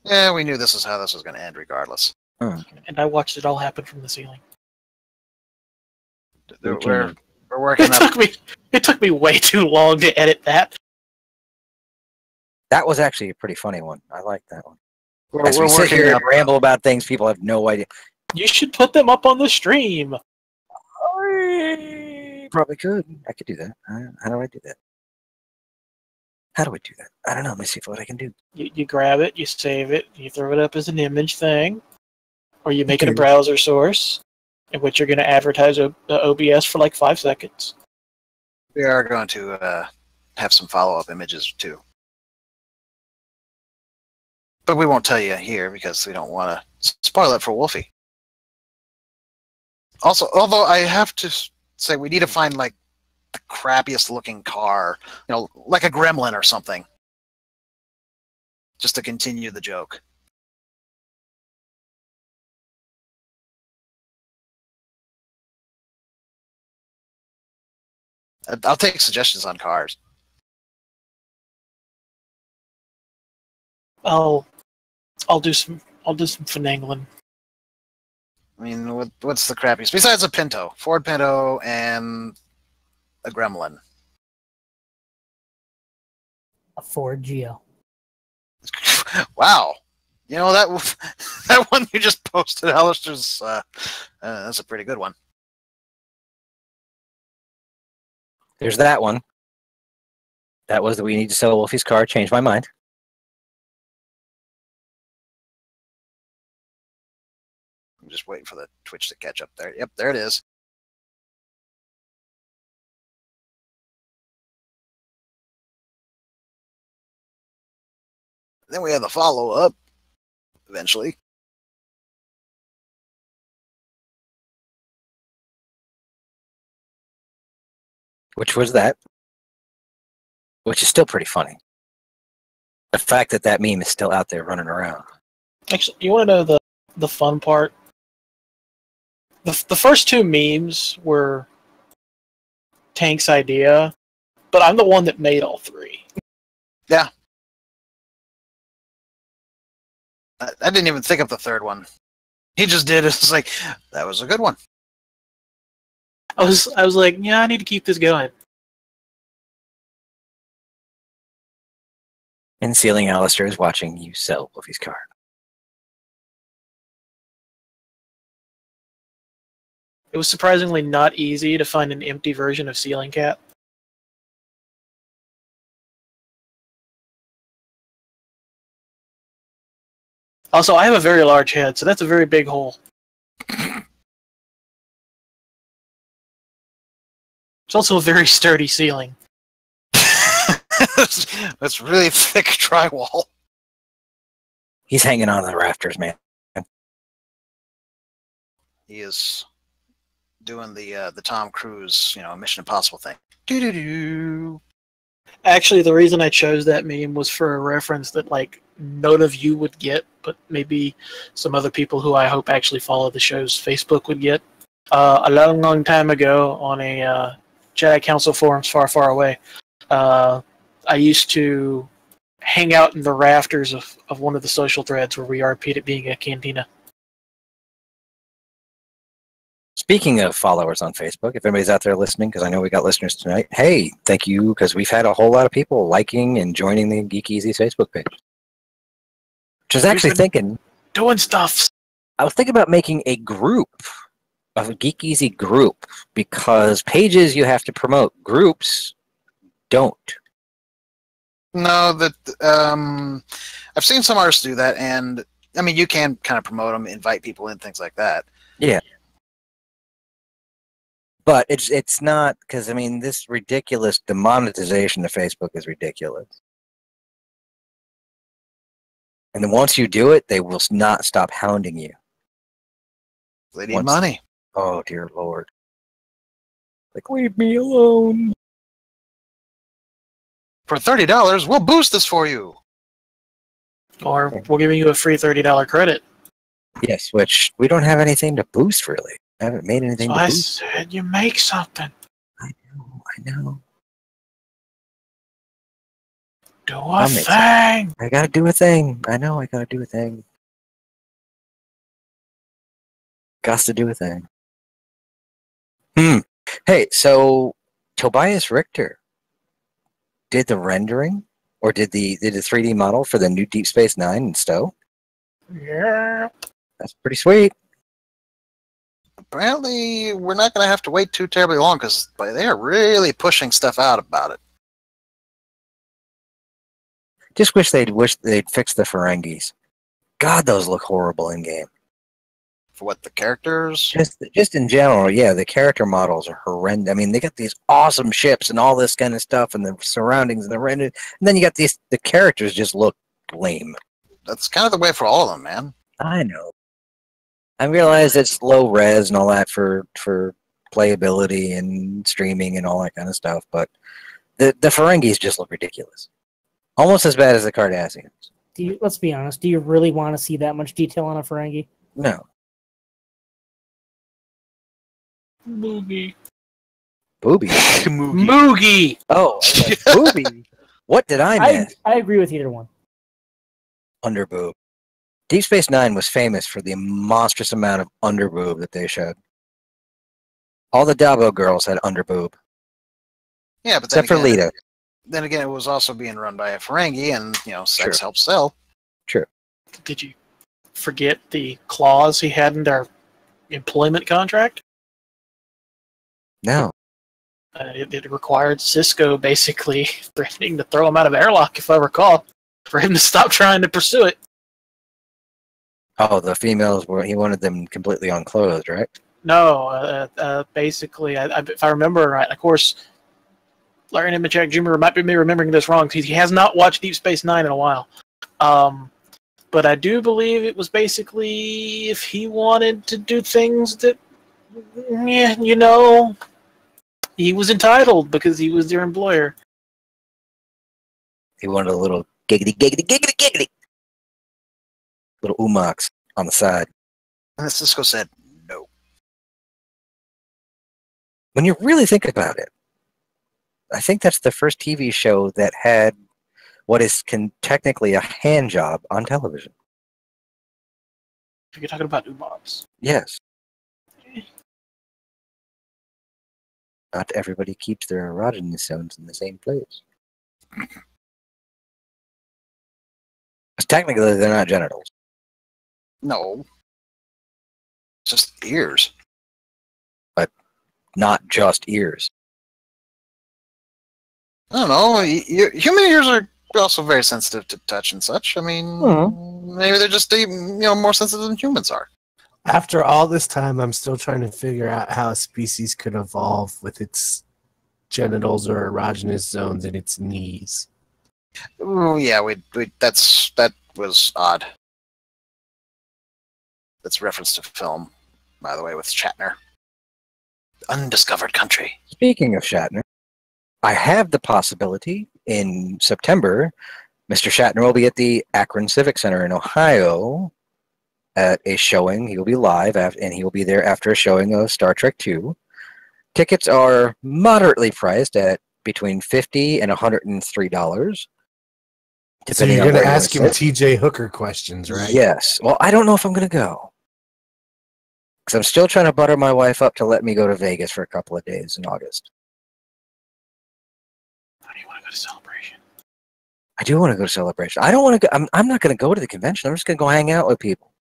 Yeah, we knew this is how this was going to end regardless. Oh. And I watched it all happen from the ceiling. We're working up. It took me way too long to edit that. That was actually a pretty funny one. I like that one. We're As we sit working here up. and ramble about things, people have no idea. You should put them up on the stream. Probably could. I could do that. How do I do that? How do I do that? I don't know. Let me see what I can do. You grab it, you save it, you throw it up as an image thing, or you make it a browser source, in which you're going to advertise the OBS for like 5 seconds. We are going to have some follow-up images too. But we won't tell you here because we don't want to spoil it for Wolfie. Also, although I have to say we need to find like the crappiest looking car, like a gremlin or something. Just to continue the joke. I'll take suggestions on cars. I'll do some finagling. I mean, what's the crappiest? Besides a Pinto. Ford Pinto and a Gremlin. A Ford Geo. Wow. That one you just posted, Alistair's, that's a pretty good one. There's that one. That was the we need to sell Wolfie's car. Changed my mind. I'm just waiting for the Twitch to catch up there. Yep, there it is. Then we have the follow-up, eventually. Which was that? Which is still pretty funny. The fact that that meme is still out there running around. Actually, you want to know the fun part? The first two memes were Tank's idea, but I'm the one that made all three. Yeah. I didn't even think of the third one. He just did it. It's like, that was a good one. I was like, yeah, I need to keep this going. And Ceiling Alistair is watching you sell Wolfie's card. It was surprisingly not easy to find an empty version of Ceiling Cat. Also, I have a very large head, so that's a very big hole. It's also a very sturdy ceiling. That's really thick drywall. He's hanging on to the rafters, man. He is doing the Tom Cruise, Mission Impossible thing. Doo-doo-doo. Actually, the reason I chose that meme was for a reference that, like, none of you would get, but maybe some other people who I hope actually follow the show's Facebook would get. A long, long time ago on a Jedi Council forums far, far away, I used to hang out in the rafters of one of the social threads where we RP'd it being a cantina. Speaking of followers on Facebook, if anybody's out there listening, because I know we got listeners tonight, hey, thank you, because we've had a whole lot of people liking and joining the Geek EZ Facebook page. Which I was actually thinking... Doing stuff! I was thinking about making a group, a Geek EZ group, because pages you have to promote, groups don't. No, I've seen some artists do that, and, I mean, you can kind of promote them, invite people in, things like that. Yeah. But it's not, because, I mean, this ridiculous demonetization of Facebook is ridiculous. And then once you do it, they will not stop hounding you. They need money. Oh, dear Lord. Like, leave me alone. For $30, we'll boost this for you. Or we're giving you a free $30 credit. Yes, which we don't have anything to boost, really. I haven't made anything So to I boost. said you make something. I know. Do a thing. I gotta do a thing. I know I gotta do a thing. Got to do a thing. Hey, so Tobias Richter did the rendering, or did the 3D model for the new Deep Space Nine in Stowe? Yeah. That's pretty sweet. Apparently, we're not going to have to wait too terribly long, because they are really pushing stuff out about it. Just wish they'd fix the Ferengis. God, those look horrible in game. For what, the characters? Just in general, yeah, the character models are horrendous. I mean, they got these awesome ships and all this kind of stuff, and the surroundings and the render, and then you got the characters just look lame. That's kind of the way for all of them, man. I know. I realize it's low res and all that for playability and streaming and all that kind of stuff, but the Ferengis just look ridiculous. Almost as bad as the Cardassians. Let's be honest, do you really want to see that much detail on a Ferengi? No. Moogie. Booby. Moogie! Oh, booby. What did I miss? I agree with either one. Underboob. Deep Space Nine was famous for the monstrous amount of underboob that they showed. All the Dabo girls had underboob. Yeah, but except for Lita. Then again, it was also being run by a Ferengi, and sex True. helps sell. True. Did you forget the clause he had in their employment contract? No. It required Cisco basically threatening to throw him out of airlock, if I recall, for him to stop trying to pursue it. Oh, the females he wanted them completely unclothed, right? No, basically, if I remember right, of course, Larry Nemechek Jr. might be remembering this wrong because he has not watched Deep Space Nine in a while. But I do believe it was basically if he wanted to do things that, he was entitled because he was their employer. He wanted a little giggity, giggity, giggity, giggity. Little umox on the side. And Cisco said no. When you really think about it, I think that's the first TV show that had what is technically a hand job on television. If you're talking about umobs. Yes. Not everybody keeps their erogenous zones in the same place. Because technically, they're not genitals. No. Just ears. But not just ears. I don't know. Human ears are also very sensitive to touch and such. I mean, maybe they're just more sensitive than humans are. After all this time, I'm still trying to figure out how a species could evolve with its genitals or erogenous zones in its knees. Oh yeah, that was odd. That's reference to film, by the way, with Shatner. Undiscovered Country. Speaking of Shatner, I have the possibility in September, Mr. Shatner will be at the Akron Civic Center in Ohio at a showing. He will be live, and he will be there after a showing of Star Trek II. Tickets are moderately priced at between $50 and $103. So you're going to ask him TJ Hooker questions, right? Yes. Well, I don't know if I'm going to go. Because I'm still trying to butter my wife up to let me go to Vegas for a couple of days in August. How do you want to go to Celebration? I do want to go to Celebration. I don't want to go. I'm not going to go to the convention. I'm just going to go hang out with people.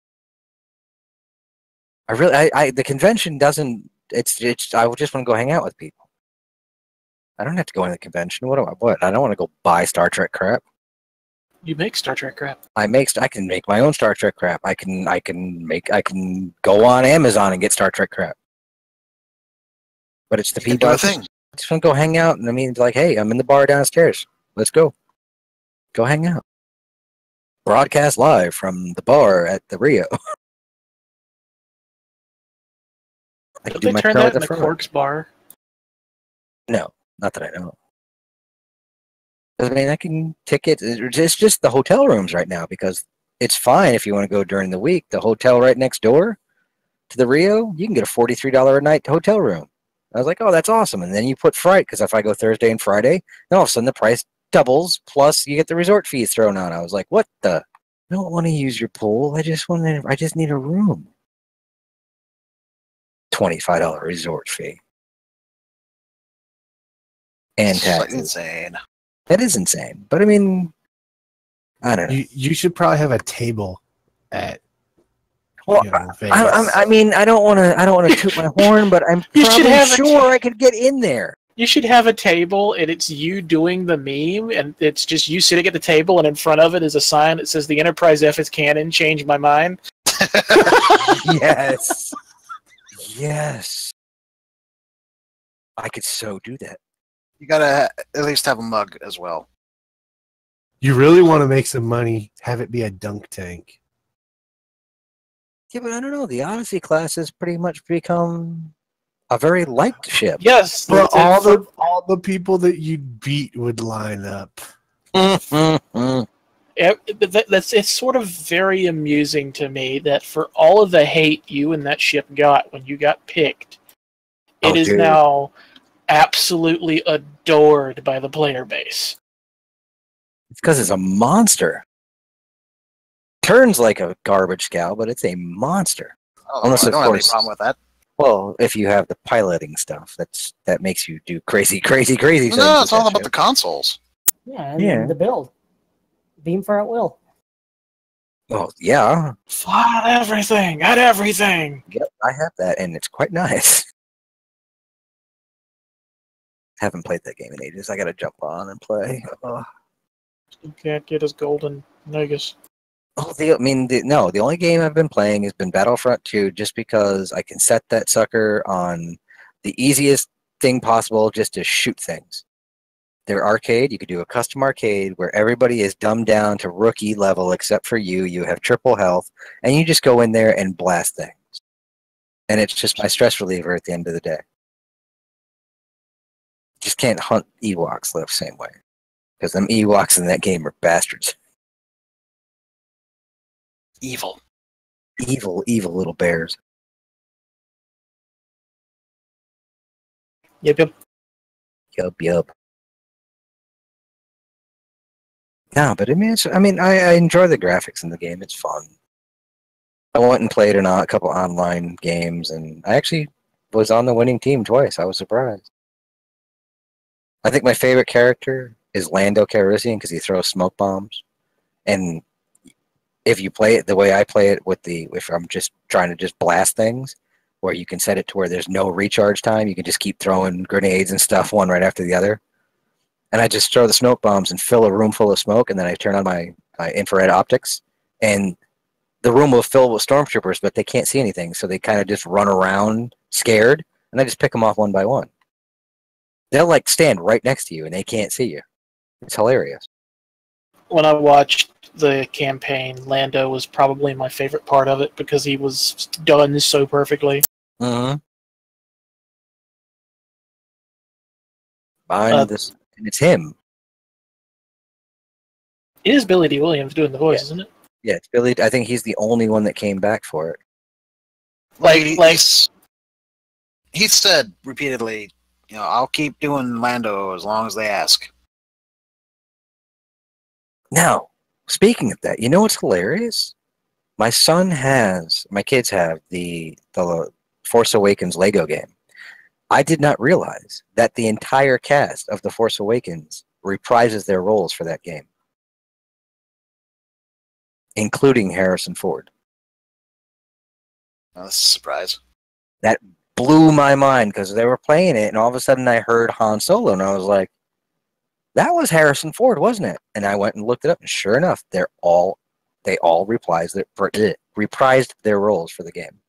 The convention doesn't. It's. I just want to go hang out with people. I don't have to go to the convention. What? I don't want to go buy Star Trek crap. You make Star Trek crap. I can make my own Star Trek crap. I can go on Amazon and get Star Trek crap. But it's the people. I just want to go hang out, and I mean, like, hey, I'm in the bar downstairs. Let's go. Go hang out. Broadcast live from the bar at the Rio. Don't they turn that into Quark's bar? No, not that I know. I mean, I can ticket. It's just the hotel rooms right now because it's fine if you want to go during the week. The hotel right next door to the Rio, you can get a $43 a night hotel room. I was like, oh, that's awesome. And then you put fright because if I go Thursday and Friday, then all of a sudden the price doubles. Plus, you get the resort fees thrown on. I was like, what the? I don't want to use your pool. I just need a room. $25 resort fee. And taxes. Insane. That is insane. But I mean, I don't know. You should probably have a table at. Well, I mean, I don't want to toot my horn, but I'm probably sure I could get in there. You should have a table, and it's you doing the meme, and it's just you sitting at the table, and in front of it is a sign that says, "The Enterprise F is canon. Change my mind." Yes. Yes. I could so do that. You gotta at least have a mug as well. You really want to make some money, have it be a dunk tank. Yeah, but I don't know. The Odyssey class has pretty much become a very liked ship. Yes, but all the people that you'd beat would line up. It's sort of very amusing to me that for all of the hate you and that ship got when you got picked, it is now absolutely adored by the player base. It's because it's a monster. Turns like a garbage scow, but it's a monster. Oh, unless I don't have any problem with that. Well, if you have the piloting stuff, that makes you do crazy things. No, it's all about the consoles. Yeah, and the build. Beam for at will. Oh, yeah. Fly at everything. Yep, I have that, and it's quite nice. Haven't played that game in ages. I gotta jump on and play. You can't get his golden Negus. Oh, the only game I've been playing has been Battlefront 2 just because I can set that sucker on the easiest thing possible just to shoot things. their arcade. You could do a custom arcade where everybody is dumbed down to rookie level except for you. You have triple health, and you just go in there and blast things. And it's just my stress reliever at the end of the day. Just can't hunt Ewoks the same way. Because them Ewoks in that game are bastards. Evil. Evil, evil little bears. Yep. Yup. No, but I enjoy the graphics in the game. It's fun. I went and played a couple online games, and I actually was on the winning team twice. I was surprised. I think my favorite character is Lando Calrissian because he throws smoke bombs. And if you play it the way I play it if I'm just trying to just blast things, where you can set it to where there's no recharge time, you can just keep throwing grenades and stuff one right after the other. And I just throw the smoke bombs and fill a room full of smoke, and then I turn on my infrared optics, and the room will fill with stormtroopers, but they can't see anything, so they kind of just run around scared, and I just pick them off one by one. They'll like stand right next to you, and they can't see you. It's hilarious. When I watched the campaign, Lando was probably my favorite part of it because he was done so perfectly. Mm-hmm. And it's him. It is Billy D. Williams doing the voice, isn't it? Yeah, it's Billy. I think he's the only one that came back for it. He said repeatedly, I'll keep doing Lando as long as they ask. Now, speaking of that, you know what's hilarious? My kids have the Force Awakens Lego game. I did not realize that the entire cast of The Force Awakens reprises their roles for that game, including Harrison Ford. Oh, that's a surprise. That blew my mind because they were playing it, and all of a sudden I heard Han Solo, and I was like, that was Harrison Ford, wasn't it? And I went and looked it up, and sure enough, they all reprised their roles for the game,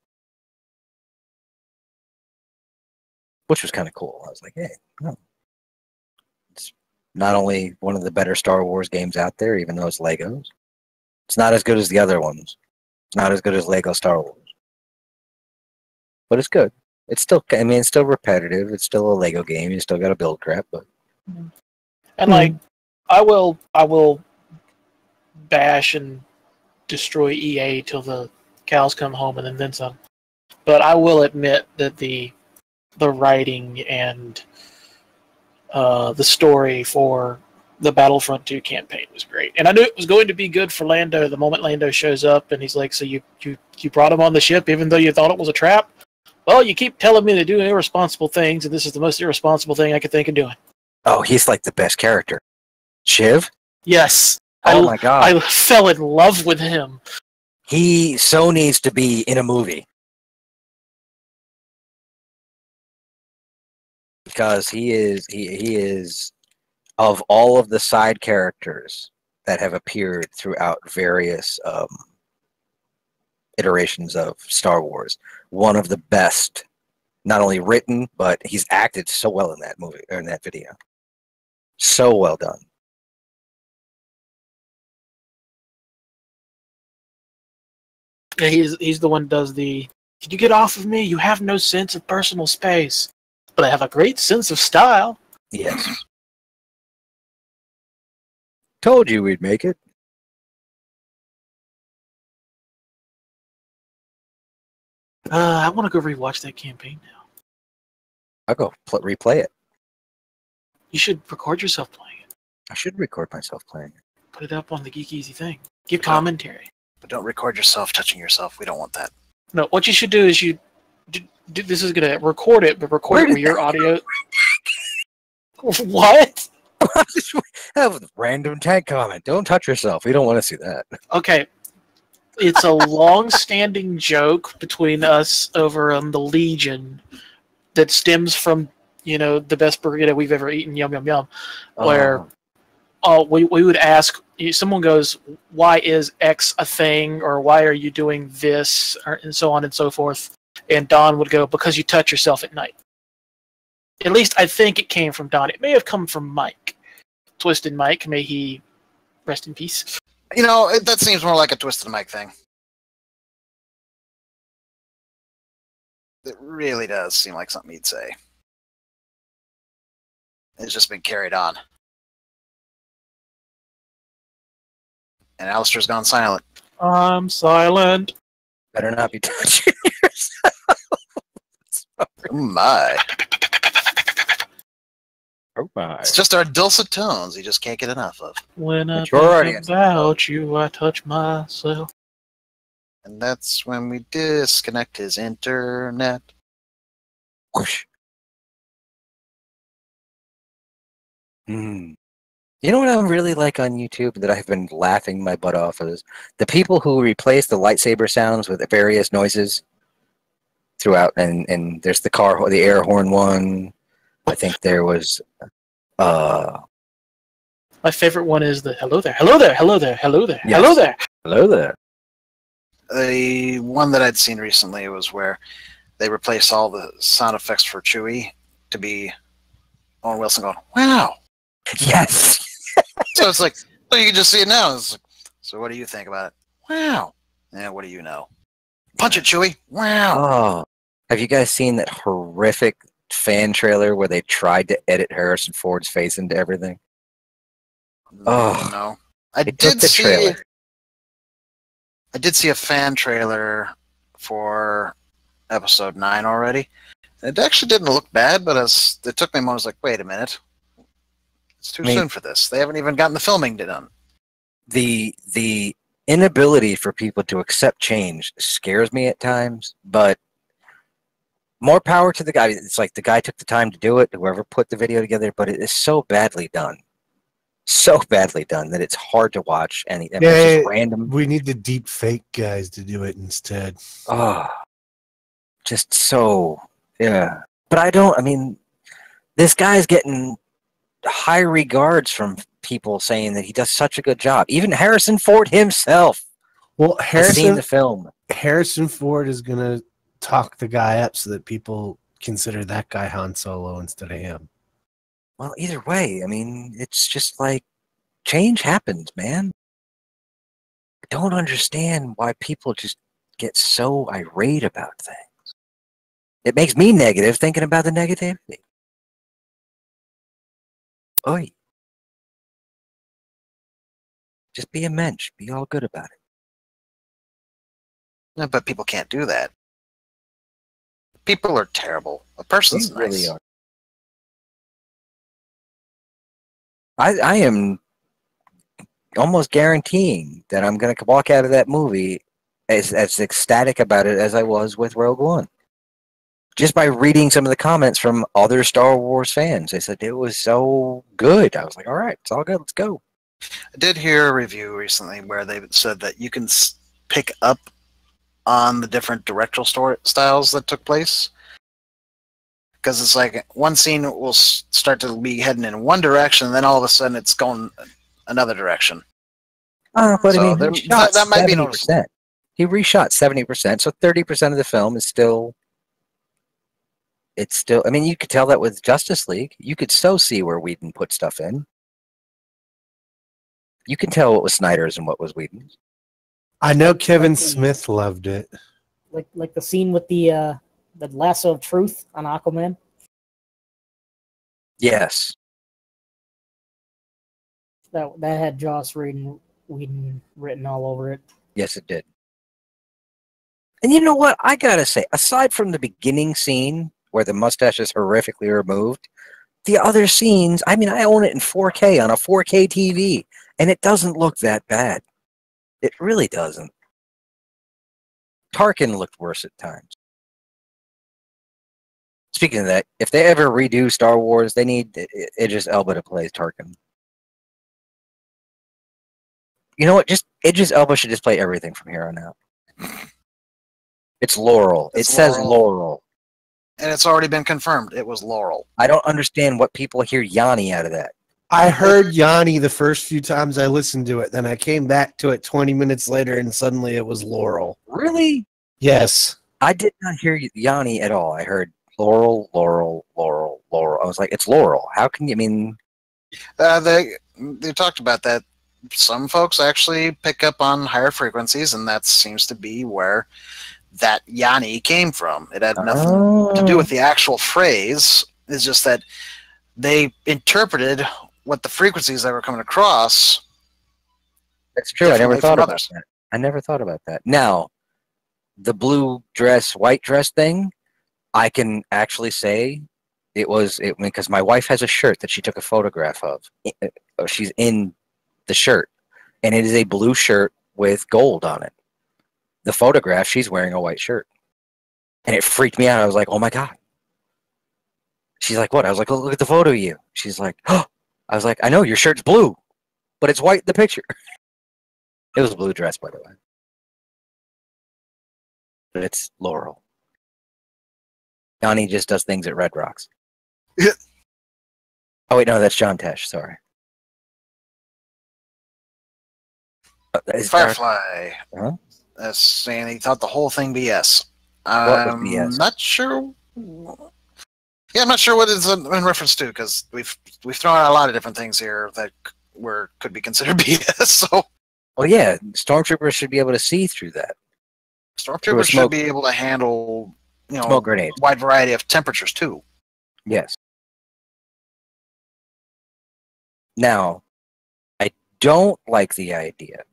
which was kind of cool. I was like, hey, it's not only one of the better Star Wars games out there, even though it's Legos. It's not as good as the other ones. It's not as good as Lego Star Wars. But it's good. It's still repetitive. It's still a Lego game. You still got to build crap, but. And I will bash and destroy EA till the cows come home and then some. But I will admit that the writing and the story for the Battlefront 2 campaign was great. And I knew it was going to be good for Lando the moment Lando shows up and he's like, so you brought him on the ship even though you thought it was a trap? Well, you keep telling me to do irresponsible things, and this is the most irresponsible thing I could think of doing. Oh, he's like the best character. Shiv? Yes. Oh my god. I fell in love with him. He so needs to be in a movie. Because he is of all of the side characters that have appeared throughout various iterations of Star Wars, one of the best, not only written, but he's acted so well in that movie, or in that video. So well done. Yeah, he's the one who does the, "Can you get off of me? You have no sense of personal space." But I have a great sense of style. Yes. Told you we'd make it. I want to go rewatch that campaign now. I'll go replay it. You should record yourself playing it. I should record myself playing it. Put it up on the Geek EZ thing. Give commentary. But don't record yourself touching yourself. We don't want that. No, what you should do is this is going to record it, but record it with your audio. What? That was a random tag comment. Don't touch yourself. We don't want to see that. Okay. It's a long-standing joke between us over on the Legion that stems from, the best burrito we've ever eaten, yum, yum, yum, where we would ask, someone goes, why is X a thing, or why are you doing this, and so on and so forth. And Don would go, because you touch yourself at night. At least I think it came from Don. It may have come from Mike. Twisted Mike, may he rest in peace. You know, that seems more like a Twisted Mike thing. It really does seem like something he'd say. It's just been carried on. And Alistair's gone silent. I'm silent. Better not be touching yourself. Oh my. Oh my. It's just our dulcet tones he just can't get enough of. When I Mature think about you, I touch myself. And that's when we disconnect his internet. Whoosh. You know what I really like on YouTube that I've been laughing my butt off is the people who replace the lightsaber sounds with various noises throughout. And there's the air horn one. I think there was My favorite one is the hello there, hello there, hello there, hello there, Yes. hello there. hello there. The one that I'd seen recently was where they replaced all the sound effects for Chewie to be Owen Wilson going, wow. Yes. So it's like, well, you can just see it now. It's like, so what do you think about it? Wow. Yeah, what do you know? Punch it, Chewie. Wow. Oh, have you guys seen that horrific fan trailer where they tried to edit Harrison Ford's face into everything? Oh. No. I They took did the see trailer. I did see a fan trailer for episode 9 already. It actually didn't look bad, but it took me a moment. I was like, wait a minute. It's too soon for this. They haven't even gotten the filming done. The inability for people to accept change scares me at times, but more power to the guy. It's like the guy took the time to do it, whoever put the video together, but it is so badly done. So badly done that it's hard to watch, and it's just random. We need the deep fake guys to do it instead. Oh, just so, yeah. But I mean, this guy's getting high regards from people saying that he does such a good job. Even Harrison Ford himself Well, has seen the film. Harrison Ford is going to talk the guy up so that people consider that guy Han Solo instead of him. Well, either way, I mean, it's just like change happens, man. I don't understand why people just get so irate about things. It makes me negative thinking about the negativity. Oi. Just be a mensch. Be all good about it. Yeah, but people can't do that. People are terrible. A person's They really nice. are. I am almost guaranteeing that I'm going to walk out of that movie as ecstatic about it as I was with Rogue One. Just by reading some of the comments from other Star Wars fans. They said it was so good. I was like, all right, it's all good. Let's go. I did hear a review recently where they said that you can pick up on the different directorial styles that took place. Because it's like one scene will start to be heading in one direction, and then all of a sudden it's going another direction. But So I mean, that might be 70%. He reshot 70%, so 30% of the film is still. It's still. I mean, you could tell that with Justice League. You could so see where Whedon put stuff in. You can tell what was Snyder's and what was Whedon's. I know Kevin Smith loved it. Like the scene with the lasso of truth on Aquaman. Yes. That had Joss Whedon written all over it. Yes, it did. And you know what? I gotta say, aside from the beginning scene where the mustache is horrifically removed, the other scenes, I mean, I own it in 4K on a 4K TV, and it doesn't look that bad. It really doesn't. Tarkin looked worse at times. Speaking of that, if they ever redo Star Wars, they need Idris Elba to play Tarkin. You know what? Just Idris Elba should just play everything from here on out. It's Laurel. It says Laurel. And it's already been confirmed. It was Laurel. I don't understand what people hear Yanni out of that. I heard Yanni the first few times I listened to it. Then I came back to it 20 minutes later, and suddenly it was Laurel. Really? Yes. I did not hear Yanni at all. I heard Laurel, Laurel, Laurel, Laurel. I was like, it's Laurel. How can you, I mean, They talked about that. Some folks actually pick up on higher frequencies, and that seems to be where that Yanni came from. It had nothing to do with the actual phrase. It's just that they interpreted what the frequencies that were coming across. That's true. I never thought about that. I never thought about that. Now, the blue dress, white dress thing, I can actually say it was because my wife has a shirt that she took a photograph of. She's in the shirt, and it is a blue shirt with gold on it. The photograph, she's wearing a white shirt, and it freaked me out. I was like, "Oh my god!" She's like, "What?" I was like, "Look at the photo of you." She's like, "Oh!" I was like, "I know your shirt's blue, but it's white in the picture." It was a blue dress, by the way, but it's Laurel. Johnny just does things at Red Rocks. Oh wait, no, that's John Tesh. Sorry. Firefly. Huh? That's saying he thought the whole thing BS. What was BS? Not sure. Yeah, I'm not sure what it's in reference to, because we've thrown out a lot of different things here that could be considered BS. So. Well, yeah, stormtroopers should be able to see through that. Stormtroopers should be able to handle, smoke grenades, wide variety of temperatures too. Yes. Now, I don't like the idea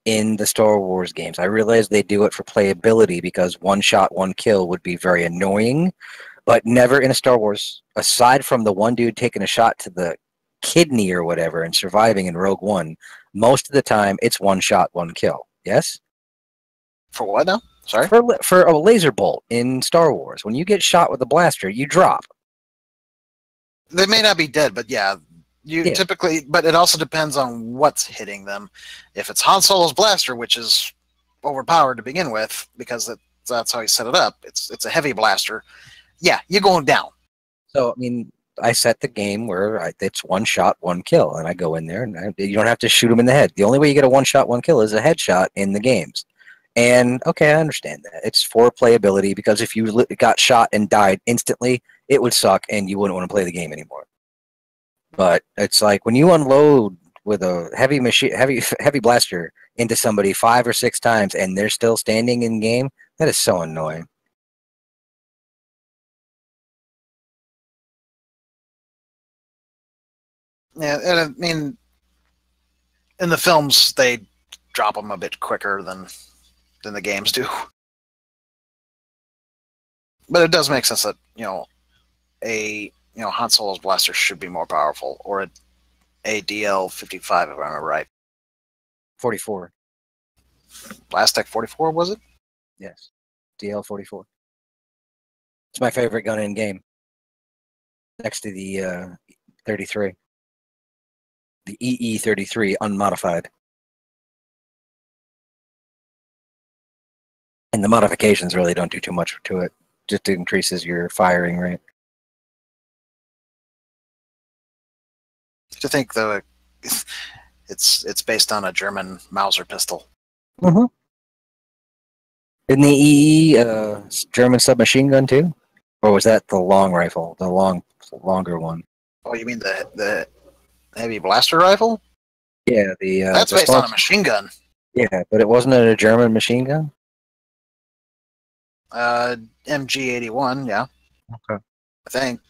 in the Star Wars games. I realize they do it for playability because one shot, one kill would be very annoying, but never in a Star Wars, aside from the one dude taking a shot to the kidney or whatever and surviving in Rogue One, most of the time it's one shot, one kill. Yes? For what now? Sorry? For a laser bolt in Star Wars. When you get shot with a blaster, you drop. They may not be dead, but yeah. Typically, but it also depends on what's hitting them. If it's Han Solo's blaster, which is overpowered to begin with, because that's how he set it up, it's a heavy blaster, yeah, you're going down. So, I mean, I set the game where it's one shot, one kill, and I go in there, and you don't have to shoot him in the head. The only way you get a one shot, one kill is a headshot in the games. And, okay, I understand that. It's for playability, because if you got shot and died instantly, it would suck, and you wouldn't want to play the game anymore. But it's like when you unload with a heavy blaster into somebody 5 or 6 times and they're still standing in game, that is so annoying. Yeah, and I mean, in the films they drop them a bit quicker than the games do. But it does make sense that Han Solo's blaster should be more powerful, or a DL-55 if I remember right. 44. Blast Tech 44 was it? Yes, DL-44. It's my favorite gun in game. Next to the 33, the EE-33 unmodified. And the modifications really don't do too much to it. Just increases your firing rate. To think though, it's based on a German Mauser pistol. Mm-hmm. Isn't the EE German submachine gun too, or was that the long rifle, the longer one? Oh, you mean the heavy blaster rifle? Yeah, that's based on a machine gun. Yeah, but it wasn't a German machine gun. MG-81, yeah. Okay. I think.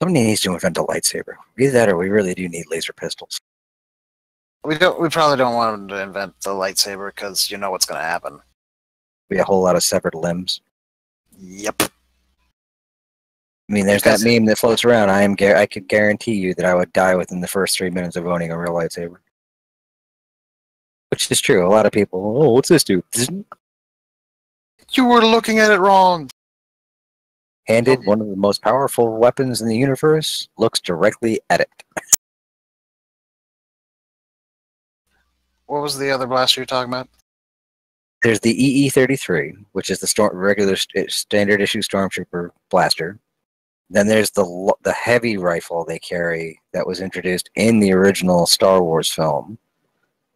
Somebody needs to invent a lightsaber. Either that, or we really do need laser pistols. We probably don't want them to invent the lightsaber because you know what's going to happen. Be a whole lot of severed limbs. Yep. I mean, there's that meme that floats around. I could guarantee you that I would die within the first 3 minutes of owning a real lightsaber. Which is true. A lot of people, oh, what's this do? You were looking at it wrong. Handed, one of the most powerful weapons in the universe, looks directly at it. What was the other blaster you're talking about? There's the EE-33, which is the regular standard issue Stormtrooper blaster. Then there's the heavy rifle they carry that was introduced in the original Star Wars film.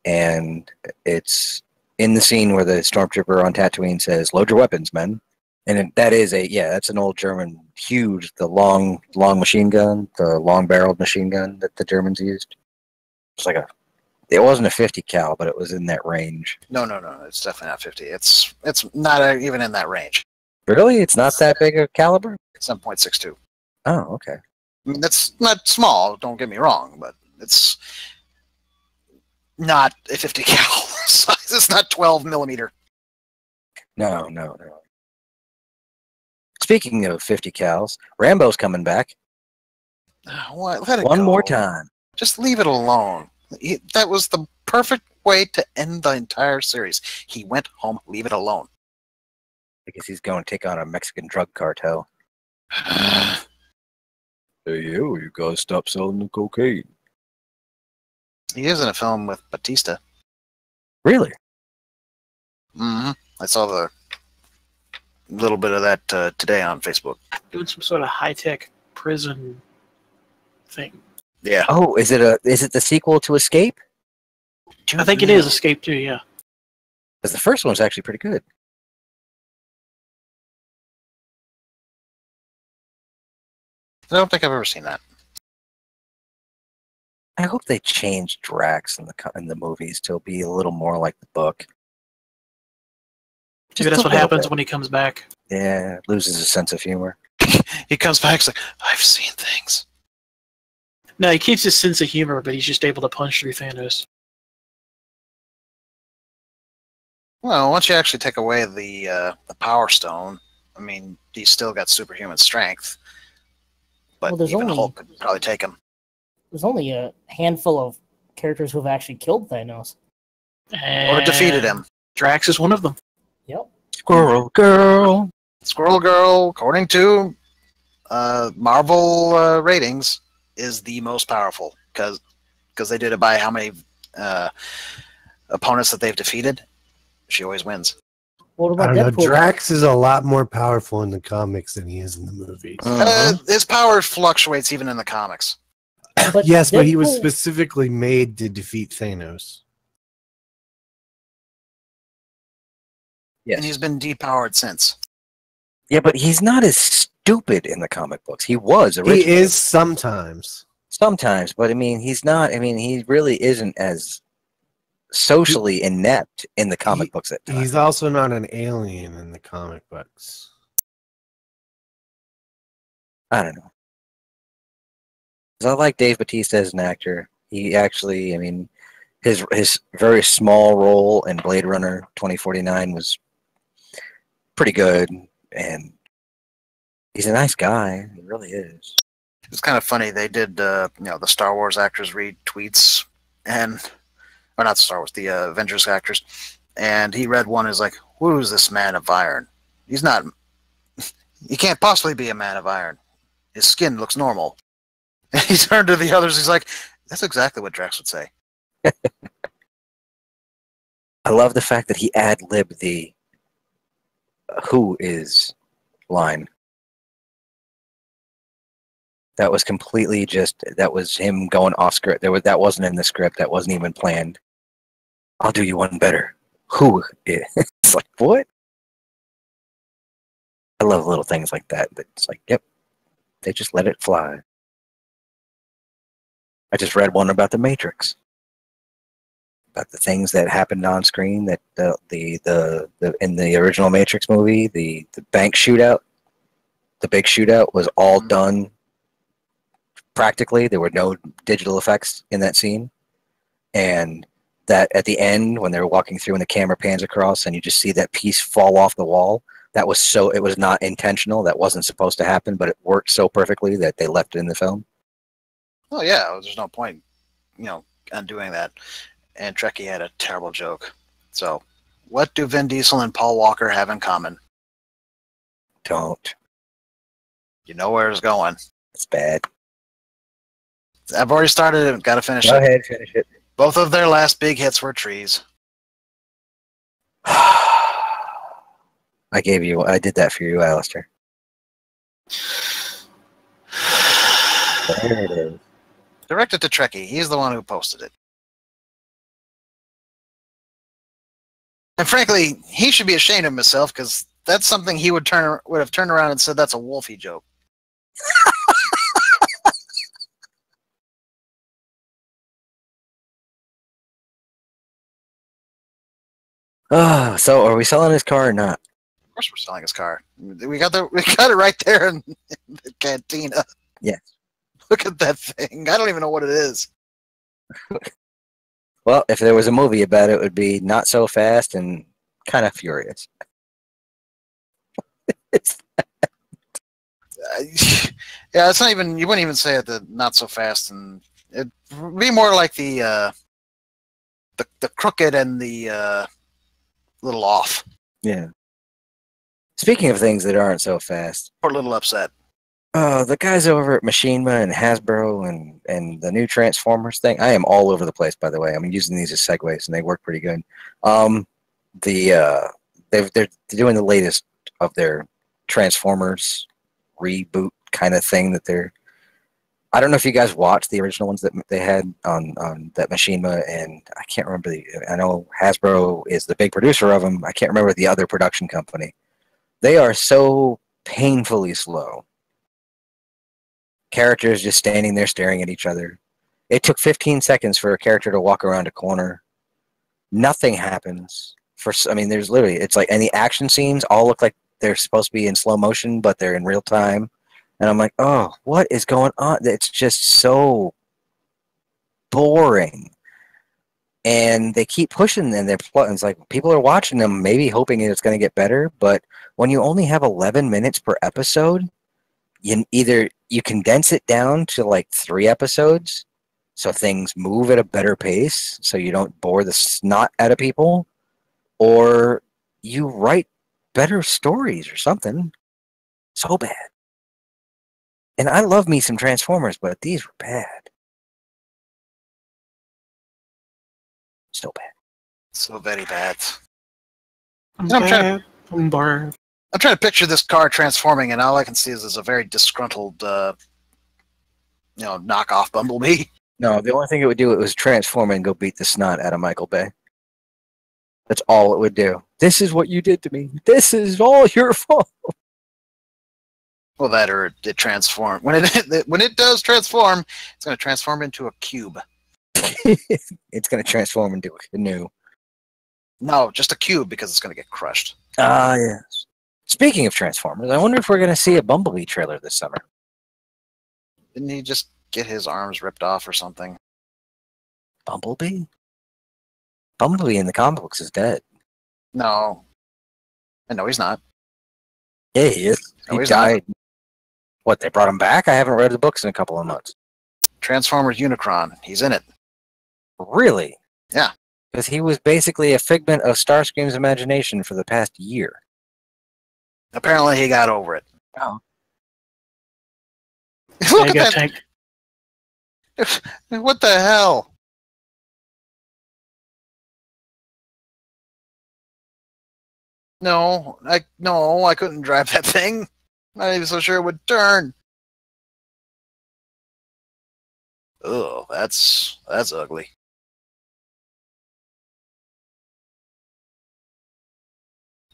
And it's in the scene where the Stormtrooper on Tatooine says, "Load your weapons, men." that is that's an old German, huge, the long machine gun, the long-barreled machine gun that the Germans used. It's like it wasn't a 50 cal, but it was in that range. No, it's definitely not 50. It's not even in that range. Really? It's not that big a caliber? 7.62. Oh, okay. I mean, that's not small, don't get me wrong, but it's not a 50 cal size. It's not 12 millimeter. No. Speaking of 50 cals, Rambo's coming back. What? Let it One go. more time. Just leave it alone. That was the perfect way to end the entire series. He went home, leave it alone. I guess he's going to take on a Mexican drug cartel. Hey, yo, you gotta stop selling the cocaine. He is in a film with Batista. Really? Mm-hmm. I saw the little bit of that today on Facebook. Doing some sort of high-tech prison thing. Yeah. Oh, is it the sequel to Escape? I think it is Escape too, yeah. Because the first one was actually pretty good. I don't think I've ever seen that. I hope they change Drax in the movies to be a little more like the book. Maybe that's what happens when he comes back. Yeah, loses his sense of humor. He comes back, he's like, I've seen things. No, he keeps his sense of humor, but he's just able to punch through Thanos. Well, once you actually take away the Power Stone, I mean, he's still got superhuman strength. But Well, even Hulk could probably take him. There's only a handful of characters who have actually killed Thanos. Or defeated him. Drax is one of them. Yep. Squirrel Girl. Squirrel Girl, according to Marvel ratings, is the most powerful because they did it by how many opponents that they've defeated. She always wins. What I about don't know. Deadpool? Drax is a lot more powerful in the comics than he is in the movies. His power fluctuates even in the comics. But Yes, but he was Deadpool- specifically made to defeat Thanos. Yes. And he's been depowered since. Yeah, but he's not as stupid in the comic books. He was originally. He is sometimes. Sometimes, but I mean, he's not. I mean, he really isn't as socially inept in the comic books at times. He's also not an alien in the comic books. I don't know. 'Cause I like Dave Bautista as an actor. He actually, I mean, his very small role in Blade Runner 2049 was pretty good, and he's a nice guy. He really is. It's kind of funny. They did, the Star Wars actors read tweets, or not Star Wars, the Avengers actors, and he read one is like, "Who's this man of iron? He's not. He can't possibly be a man of iron. His skin looks normal." And he turned to the others. He's like, "That's exactly what Drax would say." I love the fact that he ad-libbed the "Who is" line. That was completely that was him going off script. That wasn't in the script. That wasn't even planned. I'll do you one better. Who is? It's like, what? I love little things like that. It's like, yep, they just let it fly. I just read one about the Matrix. About the things that happened on screen that in the original Matrix movie, the bank shootout, the big shootout was all done practically. There were no digital effects in that scene, and that at the end when they were walking through and the camera pans across and you just see that piece fall off the wall, it was not intentional. That wasn't supposed to happen, but it worked so perfectly that they left it in the film. Oh yeah, there's no point, on doing that. And Trekkie had a terrible joke. So, what do Vin Diesel and Paul Walker have in common? Don't. You know where it's going. It's bad. I've already started it. Got to finish it. Go ahead, finish it. Both of their last big hits were trees. I did that for you, Alistair. There it is. Directed to Trekkie. He's the one who posted it. And frankly, he should be ashamed of himself because that's something he would have turned around and said that's a Wolfie joke. So are we selling his car or not? Of course, we're selling his car. We got it right there in the cantina. Yes. Look at that thing. I don't even know what it is. Well, if there was a movie about it, it would be Not So Fast and Kind of Furious. Yeah, it's not even. You wouldn't even say it the Not So Fast, and it'd be more like the crooked and the little off. Yeah. Speaking of things that aren't so fast, Or a little upset. the guys over at Machinima and Hasbro and the new Transformers thing. I am all over the place, by the way. I'm using these as segues, and they work pretty good. They're doing the latest of their Transformers reboot kind of thing that they're. I don't know if you guys watched the original ones that they had on that Machinima, and I can't remember I know Hasbro is the big producer of them. I can't remember the other production company. They are so painfully slow. Characters just standing there staring at each other. It took 15 seconds for a character to walk around a corner. Nothing happens. There's literally, it's like, and the action scenes all look like they're supposed to be in slow motion, but they're in real time. And I'm like, oh, what is going on? It's just so boring. And they keep pushing them. It's like people are watching them, maybe hoping it's going to get better. But when you only have 11 minutes per episode, you condense it down to like 3 episodes, so things move at a better pace, so you don't bore the snot out of people, or you write better stories or something. So bad. And I love me some Transformers, but these were bad. So bad. So very bad. I'm trying bad. I'm trying to picture this car transforming, and all I can see is a very disgruntled, knockoff Bumblebee. No, the only thing it would do was transform and go beat the snot out of Michael Bay. That's all it would do. This is what you did to me. This is all your fault. Well, that or it transform. When it does transform, it's going to transform into a cube. It's going to transform into a canoe. No, just a cube, because it's going to get crushed. Ah, yes. Speaking of Transformers, I wonder if we're going to see a Bumblebee trailer this summer. Didn't he just get his arms ripped off or something? Bumblebee? Bumblebee in the comic books is dead. No. No, he's not. Yeah, he is. No, He he's died. What, they brought him back? I haven't read the books in a couple of months. Transformers Unicron. He's in it. Really? Yeah. Because he was basically a figment of Starscream's imagination for the past year. Apparently he got over it. Oh. Look at that. Tank. What the hell? No, I couldn't drive that thing. Not even so sure it would turn. Oh, that's ugly.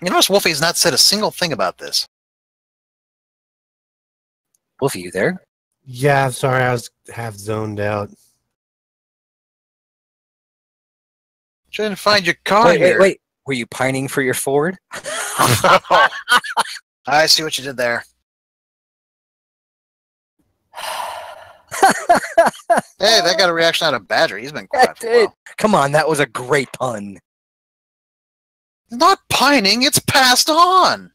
You notice Wolfie's not said a single thing about this. Wolfie, you there? Yeah, sorry, I was half zoned out. Trying to find your car here. Wait. Were you pining for your Ford? I see what you did there. Hey, that got a reaction out of Badger. He's been quiet for a while. Come on, that was a great pun. Not pining, it's passed on.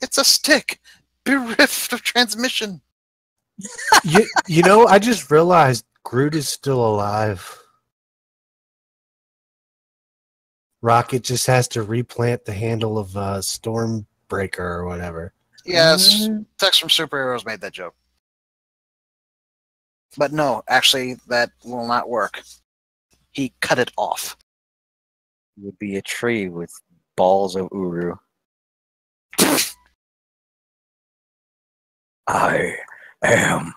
It's a stick, bereft of transmission. you know, I just realized Groot is still alive. Rocket just has to replant the handle of Stormbreaker or whatever. Yes, Text from Superheroes made that joke. But no, actually, that will not work. He cut it off. It would be a tree with balls of Uru. I am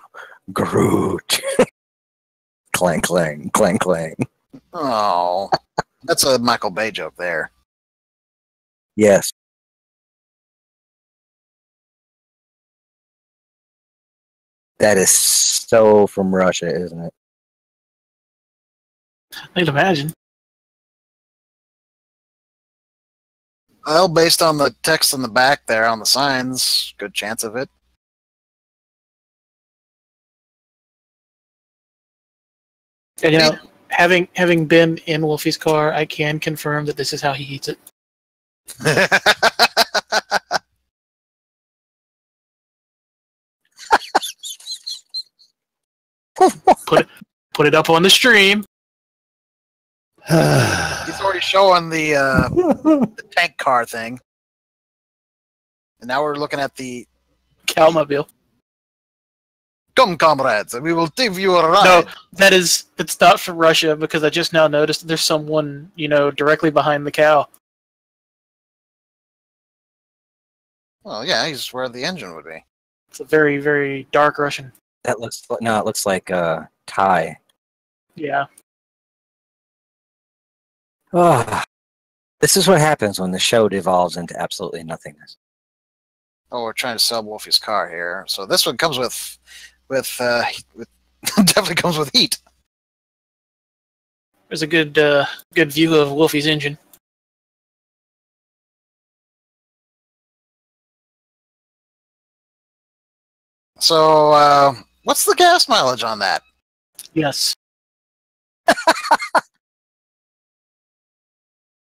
Groot. Clang, clang, clang, clang. Oh, that's a Michael Bay joke there. Yes. That is so from Russia, isn't it? I can imagine. Well, based on the text on the back there on the signs, good chance of it. And, having been in Wolfie's car, I can confirm that this is how he eats it. Put it up on the stream. He's already showing the tank car thing. And now we're looking at the Cowmobile. Come, comrades, and we will give you a ride. No, it's not from Russia because I just now noticed there's someone, directly behind the cow. Well, yeah, he's where the engine would be. It's a very, very dark Russian. It looks like Thai. Yeah. Oh, this is what happens when the show devolves into absolutely nothingness. Oh, we're trying to sell Wolfie's car here. So this one comes with definitely comes with heat. There's a good view of Wolfie's engine. So what's the gas mileage on that? Yes.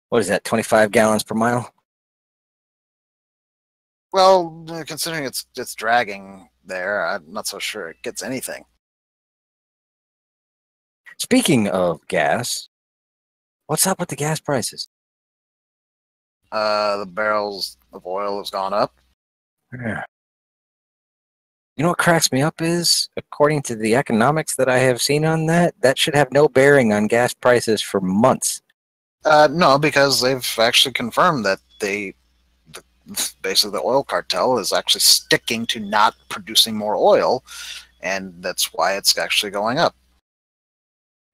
What is that, 25 gallons per mile? Well, considering it's dragging there, I'm not so sure it gets anything. Speaking of gas, what's up with the gas prices? The barrels of oil has gone up. Yeah. You know what cracks me up is, according to the economics that I have seen on that should have no bearing on gas prices for months. No, because they've actually confirmed that basically the oil cartel is actually sticking to not producing more oil, and that's why it's actually going up.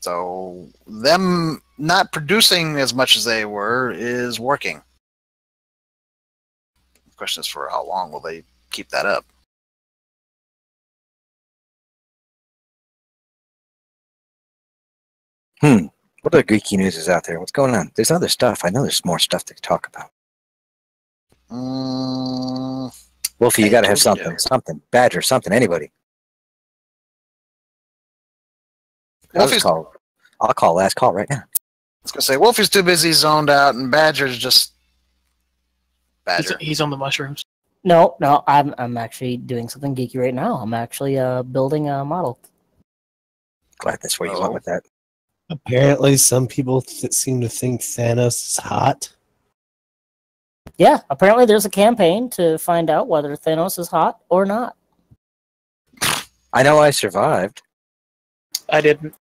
So them not producing as much as they were is working. The question is, for how long will they keep that up? What other geeky news is out there? What's going on? There's other stuff. I know there's more stuff to talk about. Wolfie, you got to have something. Something. Badger, something. Anybody. I'll call last call right now. I was going to say, Wolfie's too busy, zoned out, and Badger's just... Badger. He's on the mushrooms. No, I'm actually doing something geeky right now. I'm actually building a model. Glad that's where you went with that. Apparently, some people seem to think Thanos is hot. Yeah, apparently there's a campaign to find out whether Thanos is hot or not. I know I survived. I didn't.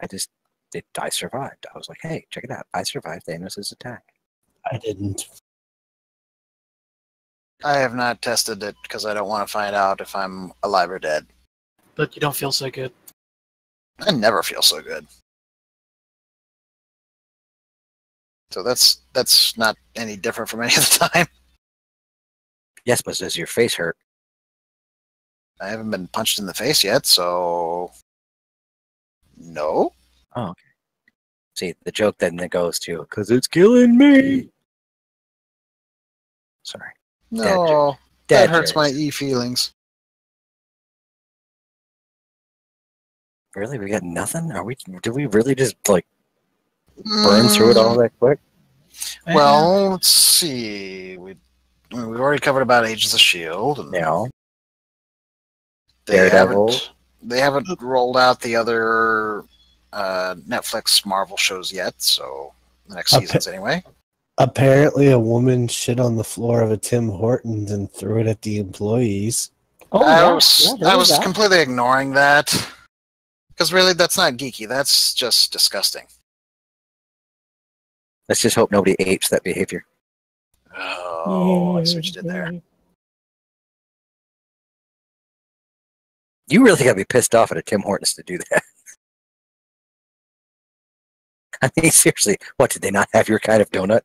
I survived. I was like, hey, check it out. I survived Thanos' attack. I didn't. I have not tested it because I don't want to find out if I'm alive or dead. But you don't feel so good. I never feel so good. So that's not any different from any other time. Yes, but does your face hurt? I haven't been punched in the face yet, so... No? Oh, okay. See, the joke then goes to, because it's killing me. Sorry. No, that hurts my feelings. Really? We got nothing? Did we really just, like, burn through it all that quick? Well, let's see. We've already covered about Agents of S.H.I.E.L.D. And No. they Daredevil. haven't rolled out the other Netflix Marvel shows yet, so the next seasons anyway. Apparently, a woman shit on the floor of a Tim Hortons and threw it at the employees. Oh, I yeah, was completely ignoring that. Because really, that's not geeky. That's just disgusting. Let's just hope nobody apes that behavior. Oh, I see what you did there. You really got to be pissed off at a Tim Hortons to do that. I mean, seriously, what, did they not have your kind of donut?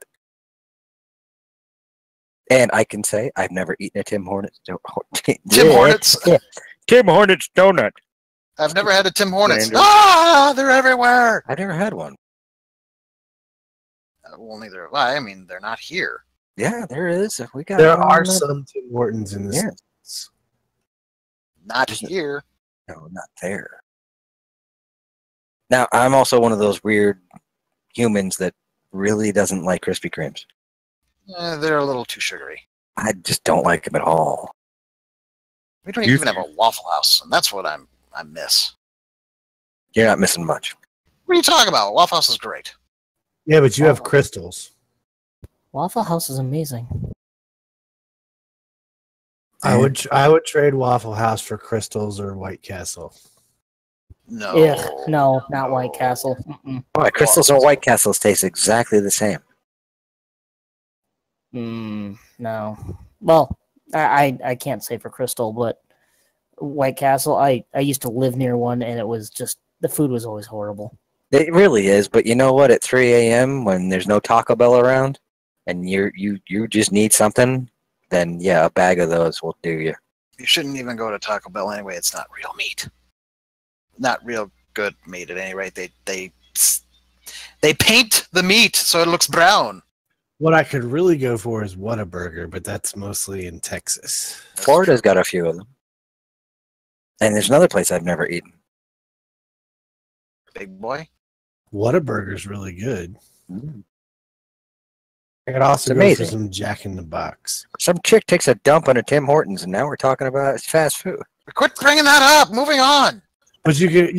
And I can say I've never eaten a Tim Hortons. Tim Hortons? Tim Hortons donut. I've never had a Tim Hortons. Sanders. Ah, they're everywhere. I've never had one. Well, neither have I. I mean, they're not here. Yeah, there is. We got There one. are some Tim Hortons in this. Yeah. Not here. No, not there. Now, I'm also one of those weird humans that really doesn't like Krispy Kremes. They're a little too sugary. I just don't like them at all. We don't even have a Waffle House, and that's what I miss. You're not missing much. What are you talking about? Waffle House is great. Yeah, but you have crystals. Waffle House is amazing. I would trade Waffle House for Crystals or White Castle. No. Ugh, no, not White Castle. Oh, Crystals or White Castles taste exactly the same. No. Well, I can't say for Crystal, but White Castle, I used to live near one, and it was just, the food was always horrible. It really is, but you know what? At 3 a.m. when there's no Taco Bell around, and you just need something, then yeah, a bag of those will do you. You shouldn't even go to Taco Bell anyway. It's not real meat. Not real good meat at any rate. They paint the meat so it looks brown. What I could really go for is Whataburger, but that's mostly in Texas. Florida's got a few of them. And there's another place I've never eaten. Big boy. Whataburger's really good. Mm. I could also It's go amazing. for some Jack in the Box. Some chick takes a dump on a Tim Hortons, and now we're talking about fast food. Quit bringing that up. Moving on. But you could.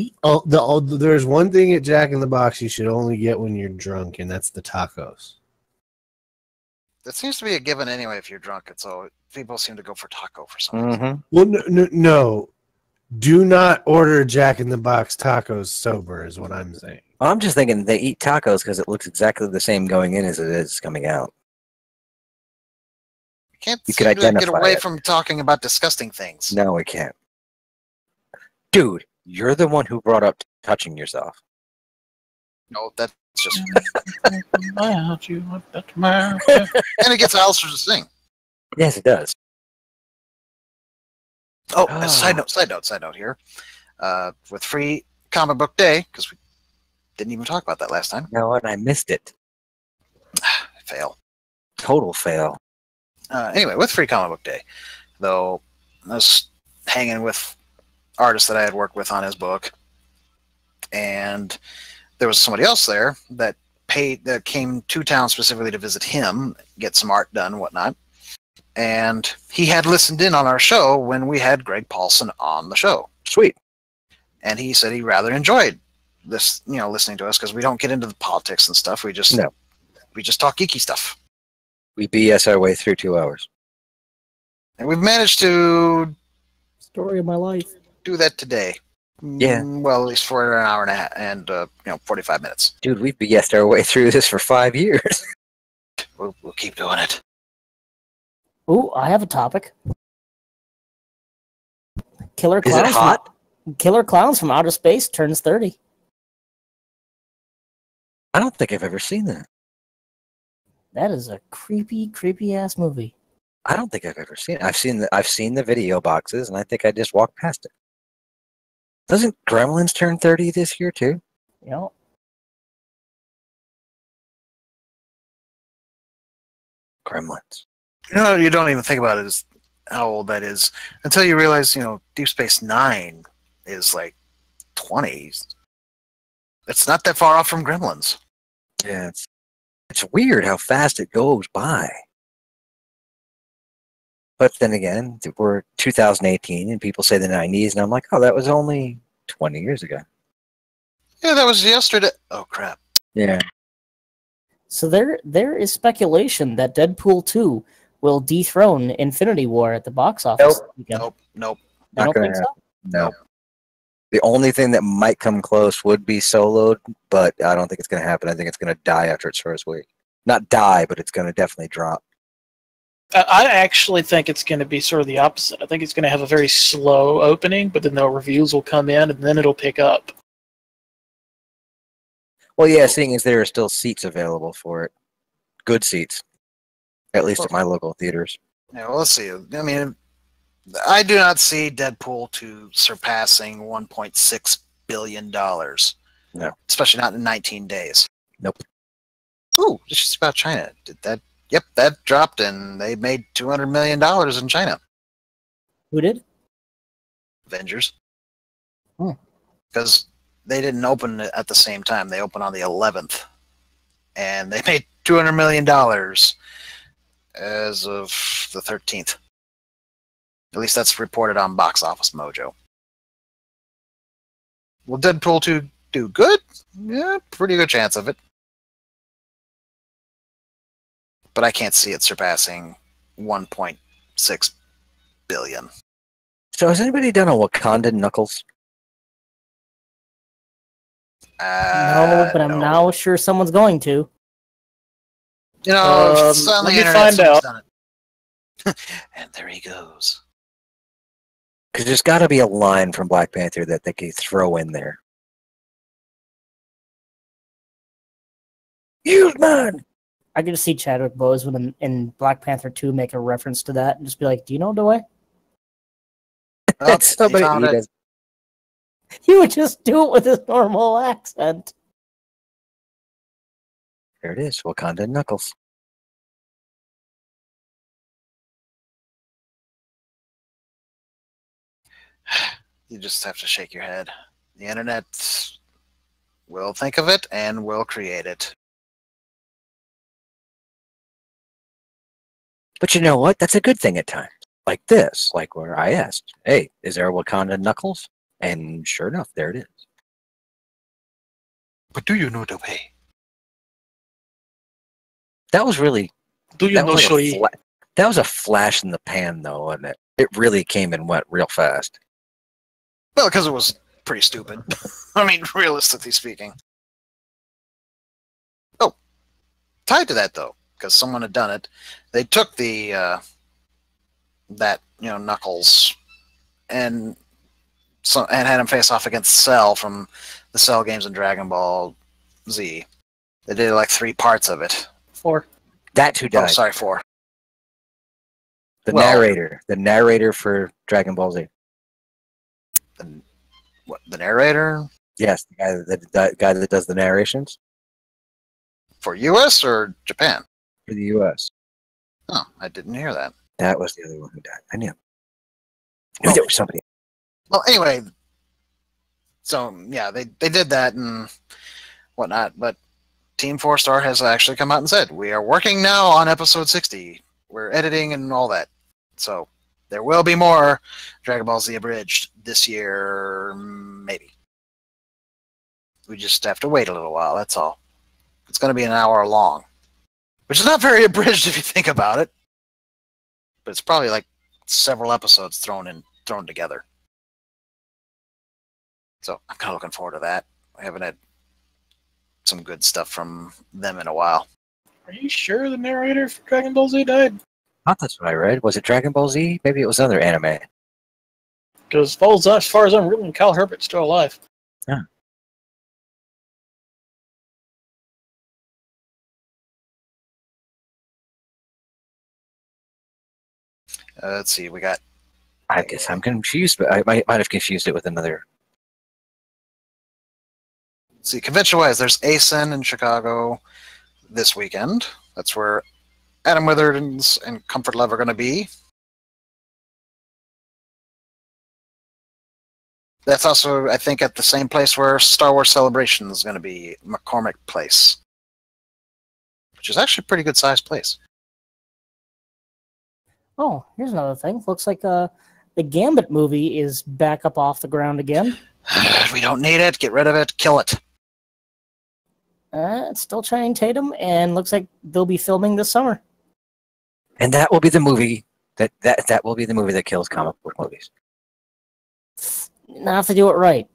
There's one thing at Jack in the Box you should only get when you're drunk, and that's the tacos. That seems to be a given anyway if you're drunk. And so people seem to go for taco for some reason. Mm-hmm. Well, no. Do not order Jack in the Box tacos sober, is what I'm saying. I'm just thinking they eat tacos because it looks exactly the same going in as it is coming out. You can't You seem could to get identify away it. from talking about disgusting things. No, we can't. Dude, you're the one who brought up touching yourself. No, that's just... And and it gets Alistair to sing. Yes, it does. Oh, Ah. side note here. With free comic book day, because we didn't even talk about that last time. You know what? I missed it. Fail. Total fail. Anyway, with free comic book day, though, I was hanging with artists that I had worked with on his book, and there was somebody else there that came to town specifically to visit him, get some art done and whatnot. And he had listened in on our show when we had Greg Paulson on the show. Sweet. And he said he rather enjoyed this, listening to us, because we don't get into the politics and stuff. We just No. we just talk geeky stuff. We BS our way through 2 hours. And we've managed to Story of my life. do that today. Yeah. Well, at least for an hour and a half and 45 minutes. Dude, we've BS'd our way through this for 5 years. We'll keep doing it. Ooh, I have a topic. Killer Is it Clowns. hot? Killer Clowns from Outer Space turns 30. I don't think I've ever seen that. That is a creepy, creepy ass movie. I don't think I've ever seen it. I've seen the video boxes, and I think I just walked past it. Doesn't Gremlins turn 30 this year too? You know, Gremlins. You don't even think about it as how old that is until you realize, Deep Space Nine is like 20s. It's not that far off from Gremlins. Yeah, it's weird how fast it goes by. But then again, we're 2018, and people say the 90s, and I'm like, oh, that was only 20 years ago. Yeah, that was yesterday. Oh, crap. Yeah. so there is speculation that Deadpool 2 will dethrone Infinity War at the box office. Nope. weekend. Nope. I Not don't gonna think so. No. The only thing that might come close would be Soloed, but I don't think it's going to happen. I think it's going to die after its first week. Not die, but it's going to definitely drop. I actually think it's going to be sort of the opposite. I think it's going to have a very slow opening, but then the reviews will come in, and then it'll pick up. Well, yeah, seeing as there are still seats available for it. Good seats. At least at my local theaters. Yeah, well, let's see. I mean, I do not see Deadpool 2 surpassing $1.6 billion. No. Especially not in 19 days. Nope. Ooh, this is about China. Did that? Yep, that dropped and they made $200 million in China. Who did? Avengers. Hmm. Because they didn't open at the same time. They opened on the 11th. And they made $200 million as of the 13th. At least that's reported on Box Office Mojo. Will Deadpool 2 do good? Yeah, pretty good chance of it. But I can't see it surpassing 1.6 billion. So has anybody done a Wakandan Knuckles? No, but I'm no. now sure someone's going to. You know, it's on the let me internet, find someone's out. done it. And there he goes. Because there's got to be a line from Black Panther that they could throw in there. Use mine! I could just see Chadwick Boseman in Black Panther 2 make a reference to that and just be like, do you know the way? Oh, Somebody he found he it. does- He would just do it with his normal accent. There it is, Wakandan Knuckles. You just have to shake your head. The internet will think of it and will create it. But you know what? That's a good thing at times. Like this, like where I asked, hey, is there a Wakandan Knuckles? And sure enough, there it is. But do you know the way? That was really Do you that know was, like Shuri? that was a flash in the pan, though, wasn't it? It really came and went real fast. Well, because it was pretty stupid. I mean, realistically speaking. Oh, tied to that though, because someone had done it. They took the that Knuckles and had him face off against Cell from the Cell games and Dragon Ball Z. They did like 3 parts of it. 4. That's who Oh, died. sorry, 4. The Well- narrator for Dragon Ball Z. The narrator Yes, the guy that does the narrations for U.S. or Japan? for the U.S. Oh, I didn't hear that. That was the other one who died. I knew. I knew there was somebody. Well, anyway, so yeah, they did that and whatnot, but Team 4-Star has actually come out and said, we are working now on episode 60. We're editing and all that. So there will be more Dragon Ball Z Abridged this year, maybe. We just have to wait a little while, that's all. It's going to be an hour long, which is not very abridged if you think about it. But it's probably like several episodes thrown together. So I'm kind of looking forward to that. I haven't had some good stuff from them in a while. Are you sure the narrator for Dragon Ball Z died? I thought that's what I read. Was it Dragon Ball Z? Maybe it was another anime. Because as far as I'm reading, Cal Herbert's still alive. Yeah. Let's see, we got... I guess I'm confused, but I might have confused it with another. Let's see, convention-wise, there's ASEN in Chicago this weekend. That's where Adam Withers and Comfort Love are going to be. That's also, I think, at the same place where Star Wars Celebration is going to be, McCormick Place, which is actually a pretty good-sized place. Oh, here's another thing. Looks like the Gambit movie is back up off the ground again. We don't need it. Get rid of it. Kill it. It's still Channing Tatum, and looks like they'll be filming this summer. And that will be the movie that will be the movie that kills comic book movies. Now have to do it right.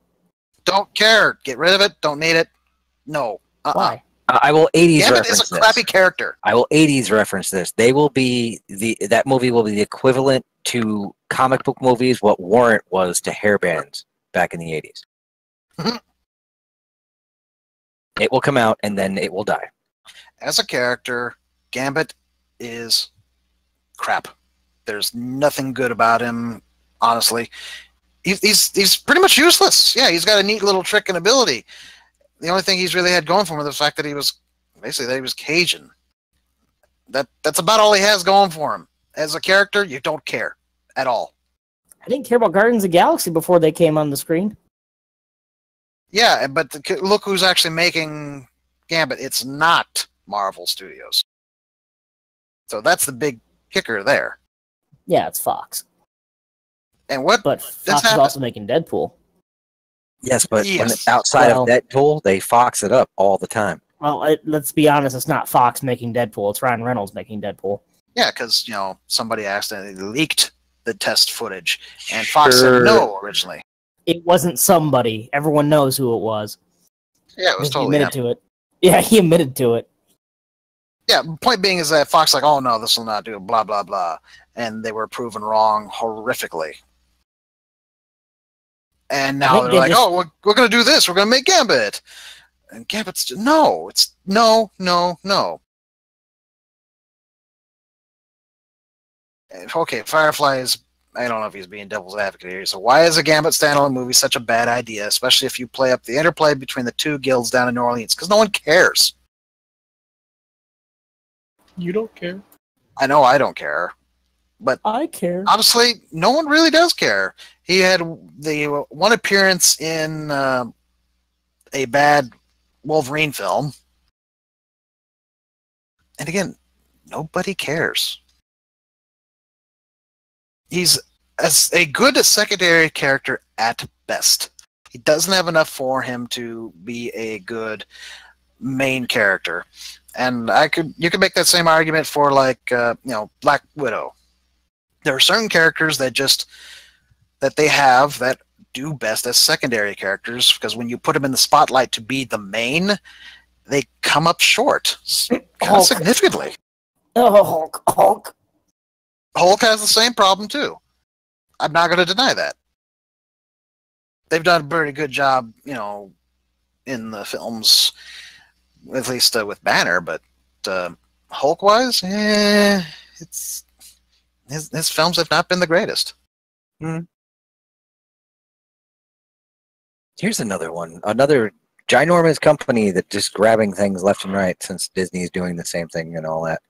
Don't care. Get rid of it. Don't need it. No. Why? I will 80s Gambit reference is a this. crappy character. I will 80s reference this. They will be that movie will be the equivalent to comic book movies what Warrant was to hairbands back in the 80s. It will come out, and then it will die. As a character, Gambit is crap. There's nothing good about him, honestly. He's pretty much useless. Yeah, he's got a neat little trick and ability. The only thing he's really had going for him was the fact that he was Cajun. That's about all he has going for him. As a character, you don't care at all. I didn't care about Guardians of the Galaxy before they came on the screen. Yeah, but look who's actually making Gambit. It's not Marvel Studios. So that's the big kicker there. Yeah, it's Fox. And what? But Fox is also making Deadpool. Yes, but Yes. when it's outside of Deadpool, they fox it up all the time. Well, let's be honest, it's not Fox making Deadpool, it's Ryan Reynolds making Deadpool. Yeah, because, somebody accidentally leaked the test footage, and Fox said no originally. It wasn't somebody. Everyone knows who it was. Yeah, it was He totally admitted him. to it. Yeah, he admitted to it. Yeah, point being is that Fox like, oh no, this will not do, blah, blah, blah. And they were proven wrong horrifically. And now they're like, oh, we're going to do this. We're going to make Gambit. And Gambit's just, no. It's no, no, no. Okay, Firefly is, I don't know if he's being devil's advocate here. So why is a Gambit standalone movie such a bad idea, especially if you play up the interplay between the two guilds down in New Orleans? Because no one cares. You don't care. I know I don't care. But I care. honestly, no one really does care. He had the one appearance in a bad Wolverine film. And again, nobody cares. He's a good secondary character at best. He doesn't have enough for him to be a good main character. And you could make that same argument for Black Widow. There are certain characters that they have that do best as secondary characters, because when you put them in the spotlight to be the main, they come up short significantly. Oh, Hulk. Hulk has the same problem too. I'm not going to deny that. They've done a pretty good job, in the films, at least with Banner, but Hulk-wise, it's his films have not been the greatest. Here's another one. Another ginormous company that just grabbing things left and right, since Disney's doing the same thing and all that.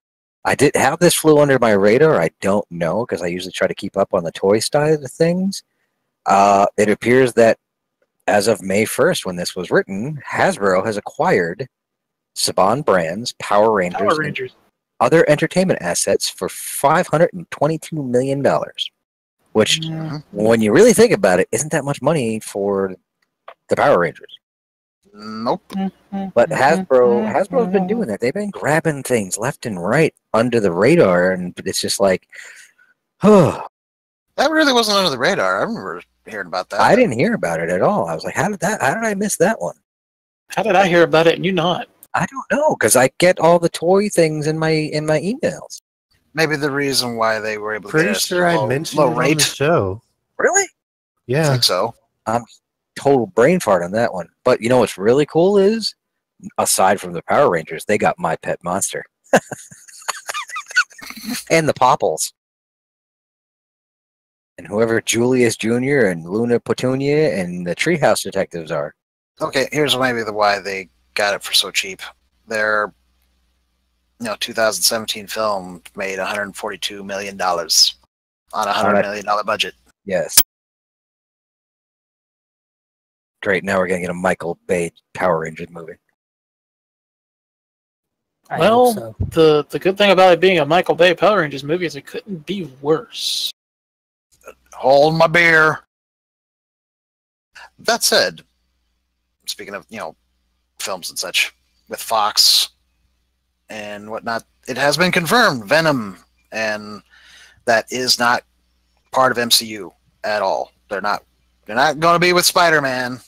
How this flew under my radar, I don't know, because I usually try to keep up on the toy side of things. It appears that as of May 1st, when this was written, Hasbro has acquired Saban Brands, Power Rangers, and other entertainment assets for $522 million, which, when you really think about it, isn't that much money for the Power Rangers. Nope. But Hasbro's been doing that. They've been grabbing things left and right under the radar, and it's just like, oh. That really wasn't under the radar. I remember hearing about that. I didn't hear about it at all. I was like, how did I miss that one? How did I hear about it and you not? I don't know, because I get all the toy things in my emails. Maybe the reason why they were able to Pretty get sure I mentioned it on the show. Really? Yeah. I think so. I'm total brain fart on that one. But you know what's really cool is, aside from the Power Rangers, they got My Pet Monster. And the Popples. And whoever Julius Jr. and Luna Petunia and the Treehouse Detectives are. Okay, here's maybe why they got it for so cheap. Their 2017 film made $142 million on a $100 million budget. Yes. Great, now we're going to get a Michael Bay Power Rangers movie. Well, the good thing about it being a Michael Bay Power Rangers movie is it couldn't be worse. Hold my beer. That said, speaking of, films and such, with Fox and whatnot, it has been confirmed, Venom, and that is not part of MCU at all. They're not going to be with Spider-Man.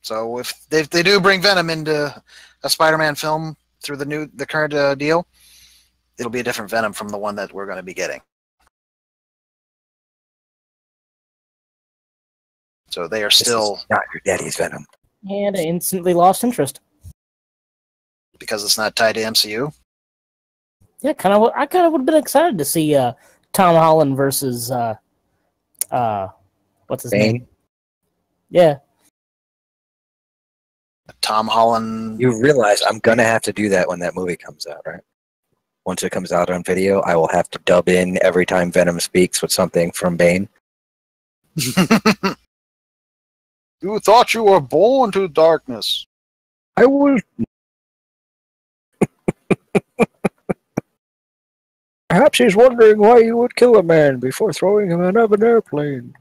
So if they do bring Venom into a Spider-Man film through the current deal, it'll be a different Venom from the one that we're going to be getting. So they are still not your daddy's Venom. And I instantly lost interest. because it's not tied to MCU. Yeah, I kind of would have been excited to see Tom Holland versus what's his Bane? name? Yeah. Tom Holland. You realize I'm gonna have to do that when that movie comes out, right? Once it comes out on video, I will have to dub in every time Venom speaks with something from Bane. You thought you were born to darkness. I will. Perhaps he's wondering why you would kill a man before throwing him out of an airplane.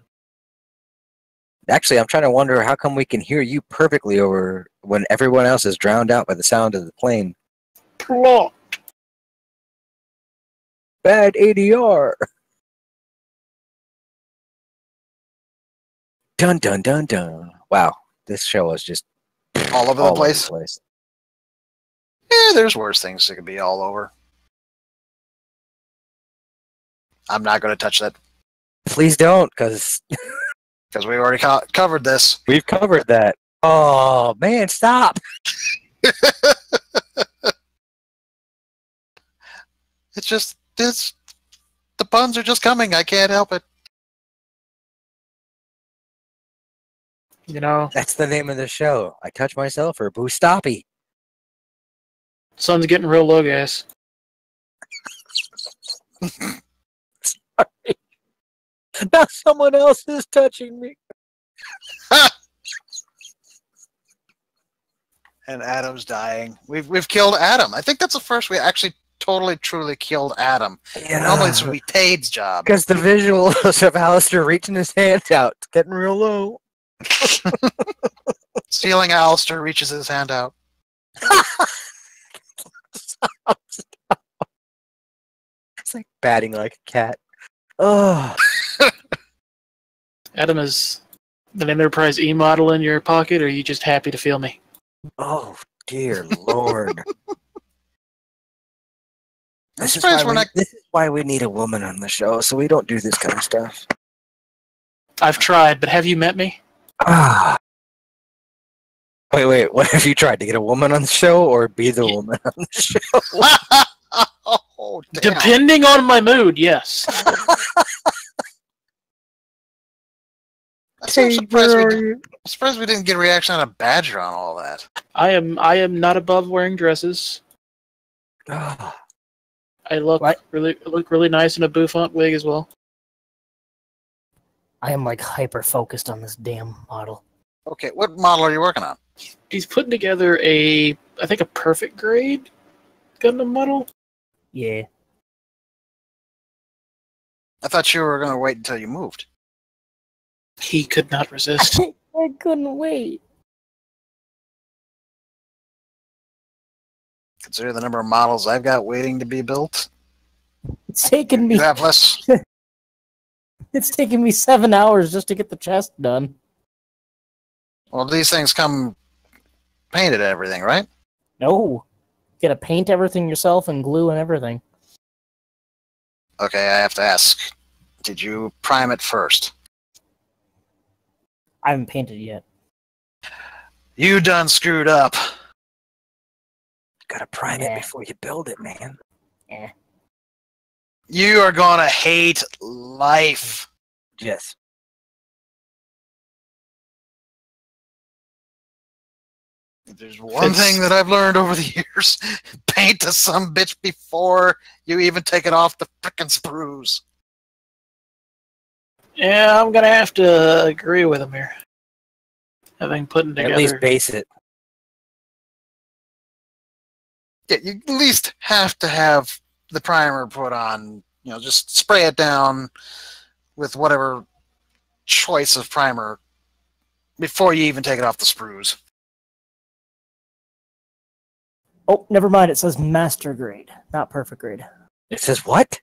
Actually, I'm trying to wonder how come we can hear you perfectly over when everyone else is drowned out by the sound of the plane. Plot. Bad ADR. Dun dun dun dun. Wow, this show is just All over the place. place. Yeah, there's worse things that could be all over. I'm not going to touch that Please don't, because because we already covered this. we've covered that. Oh man, stop! It's the puns are just coming. I can't help it. You know, That's the name of the show. I touch myself or Boostoppy. sun's getting real low, guys. Now someone else is touching me. And Adam's dying. We've killed Adam. I think that's the first we actually totally truly killed Adam. Normally it's be Tade's job. Because the visuals of Alistair reaching his hand out, it's getting real low. Stealing Alistair reaches his hand out. Stop. It's like batting like a cat. Oh, Adam, is an Enterprise E model in your pocket, or are you just happy to feel me? oh dear Lord. I'm surprised we're not. This is why we need a woman on the show, so we don't do this kind of stuff. I've tried, but have you met me? Ah. Wait, what have you tried to get a woman on the show or be the woman on the show? Oh, damn. Depending on my mood, yes. I'm surprised we didn't get a reaction out of Badger on all that. I am not above wearing dresses. Ah. I look What? really nice in a bouffant wig as well. I am like hyper focused on this damn model. Okay, what model are you working on? He's putting together I think a perfect grade Gundam model. Yeah. I thought you were going to wait until you moved. He could not resist. I couldn't wait. Consider the number of models I've got waiting to be built. It's taken me. You have less. It's taken me 7 hours just to get the chest done. Well, these things come painted and everything, right? No. You gotta paint everything yourself and glue and everything. Okay, I have to ask. Did you prime it first? I haven't painted yet. You done screwed up. Gotta prime Yeah. it before you build it, man. Eh. You are going to hate life. Yes. If there's one thing that I've learned over the years, paint to some bitch before you even take it off the frickin' sprues. Yeah, I'm gonna have to agree with him here. Having put together. At least base it. Yeah, you at least have to have the primer put on, just spray it down with whatever choice of primer before you even take it off the sprues. Oh, never mind. It says master grade, not perfect grade. It says what?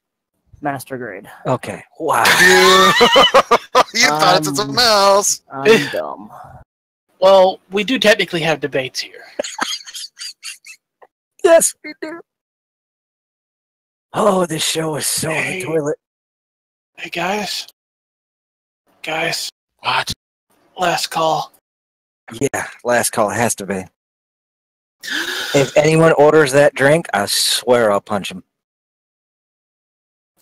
Master grade. Okay. Wow. You thought it was something else. I'm dumb. Well, we do technically have debates here. Yes, we do. Oh, this show is so in the toilet. Hey, guys. Guys, What? last call. Yeah, last call has to be. If anyone orders that drink, I swear I'll punch him.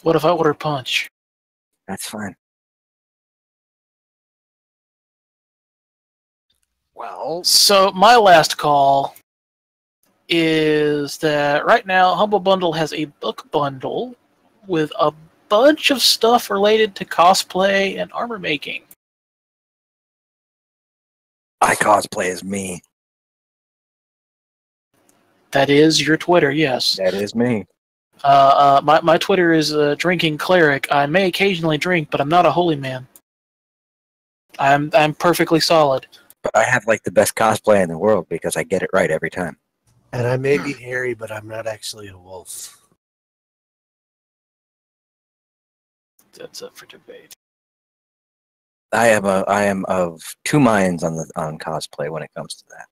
What if I order punch? That's fine. Well, So my last call is that right now Humble Bundle has a book bundle with a bunch of stuff related to cosplay and armor making. I cosplay as me. That is your Twitter, yes. That is me. My Twitter is drinking cleric. I may occasionally drink, but I'm not a holy man. I'm perfectly solid. But I have like the best cosplay in the world because I get it right every time. And I may be hairy, but I'm not actually a wolf. That's up for debate. I am of two minds on cosplay when it comes to that.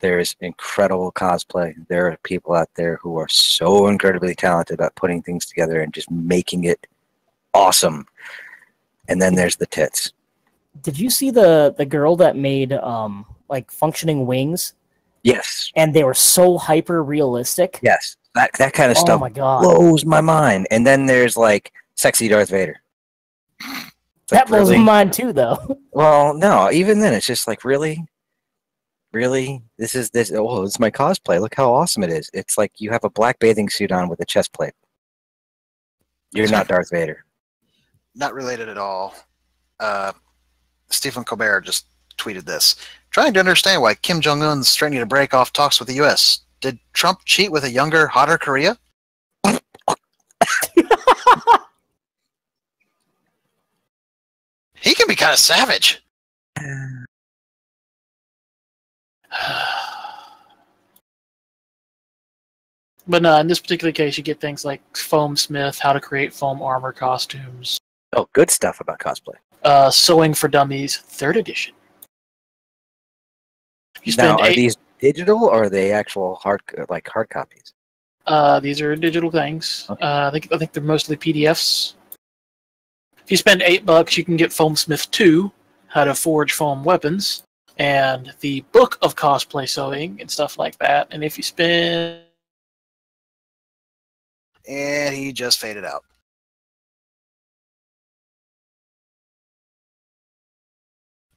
There is incredible cosplay. There are people out there who are so incredibly talented at putting things together and just making it awesome. And then there's the tits. Did you see the girl that made like functioning wings? Yes. And they were so hyper realistic. Yes. That kind of Oh stuff my God. blows my mind. And then there's like sexy Darth Vader. It's That like, blows really? my mind too, though. Well, no, even then it's just like, really? Really? This is oh, it's my cosplay. Look how awesome it is. It's like you have a black bathing suit on with a chest plate. You're not Darth Vader. not related at all. Stephen Colbert just tweeted this. Trying to understand why Kim Jong-un's threatening to break off talks with the U.S. Did Trump cheat with a younger, hotter Korea? He can be kind of savage. But no, in this particular case, you get things like Foam Smith, how to create foam armor costumes, Oh, good stuff about cosplay. Sewing for Dummies, 3rd edition. You Now, spend are these digital or are they actual hard copies? these are digital things. Okay. I think they're mostly PDFs. If you spend $8, you can get Foam Smith 2, how to forge foam weapons, and the book of cosplay sewing and stuff like that. And if you spend And he just faded out.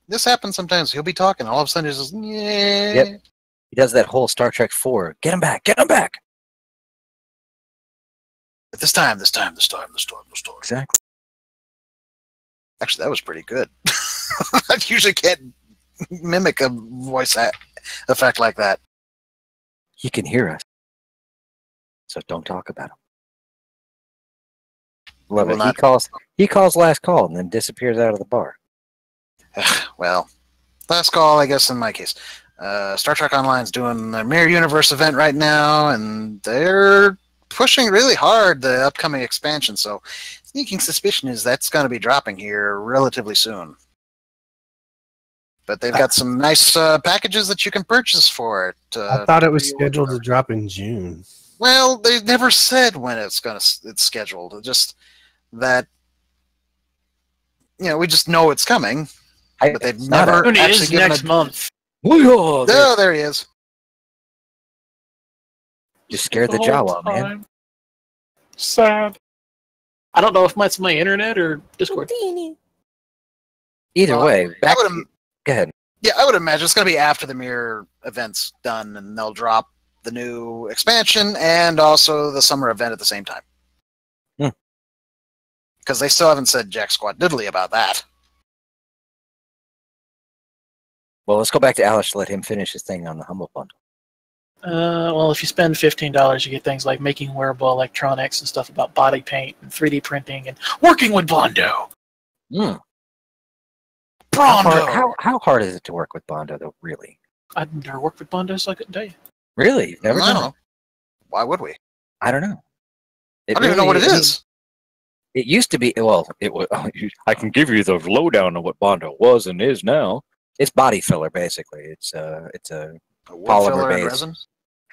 This happens sometimes. He'll be talking, all of a sudden he's just, yeah. Yep. He does that whole Star Trek 4. Get him back! Get him back! But this time. Exactly. Actually, that was pretty good. I usually can't mimic a voice effect like that. He can hear us. So don't talk about him. Love Will it. not- He calls last call and then disappears out of the bar. Well, last call, I guess, in my case. Star Trek Online's doing a Mirror Universe event right now, and they're pushing really hard the upcoming expansion, so sneaking suspicion is that's going to be dropping here relatively soon. But they've got some nice packages that you can purchase for it. I thought it was scheduled to drop in June. Well, they never said when it's scheduled. It's just that, we just know it's coming. But they've never it actually is given next month. Oh, Oh, there he is. you scared the whole Jawa, man. time. Sad. I don't know if it's my internet or Discord. Either way, back I would to, go ahead. Yeah, I would imagine it's going to be after the Mirror event's done, and they'll drop the new expansion and also the summer event at the same time. Because they still haven't said jack squat diddly about that. Well, let's go back to Alice to let him finish his thing on the Humble Bundle. Well, if you spend $15, you get things like making wearable electronics and stuff about body paint and 3D printing and working with Bondo. Mm. Bondo! How hard is it to work with Bondo, though, really? I've never worked with Bondo, so I couldn't tell you. Really? You've never I done don't it? know. Why would we? I don't know. I don't even know what it is. It used to be, well, it was. I can give you the lowdown of what Bondo was and is now. It's body filler, basically. It's a A wood polymer filler and base. resin?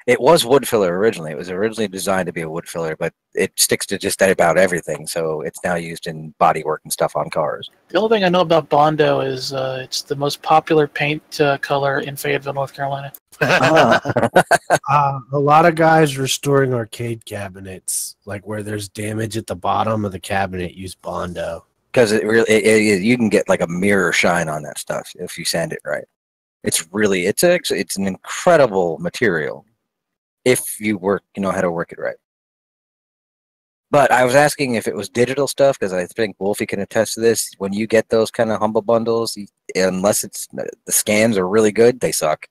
It was wood filler originally. It was originally designed to be a wood filler, but it sticks to just about everything. So it's now used in bodywork and stuff on cars. The only thing I know about Bondo is it's the most popular paint color in Fayetteville, North Carolina. A lot of guys restoring arcade cabinets, like where there's damage at the bottom of the cabinet, use Bondo. Because you can get like a mirror shine on that stuff if you sand it right. It's an incredible material if you know how to work it right. But I was asking if it was digital stuff, because I think Wolfie can attest to this. When you get those kind of humble bundles, unless the scans are really good, they suck.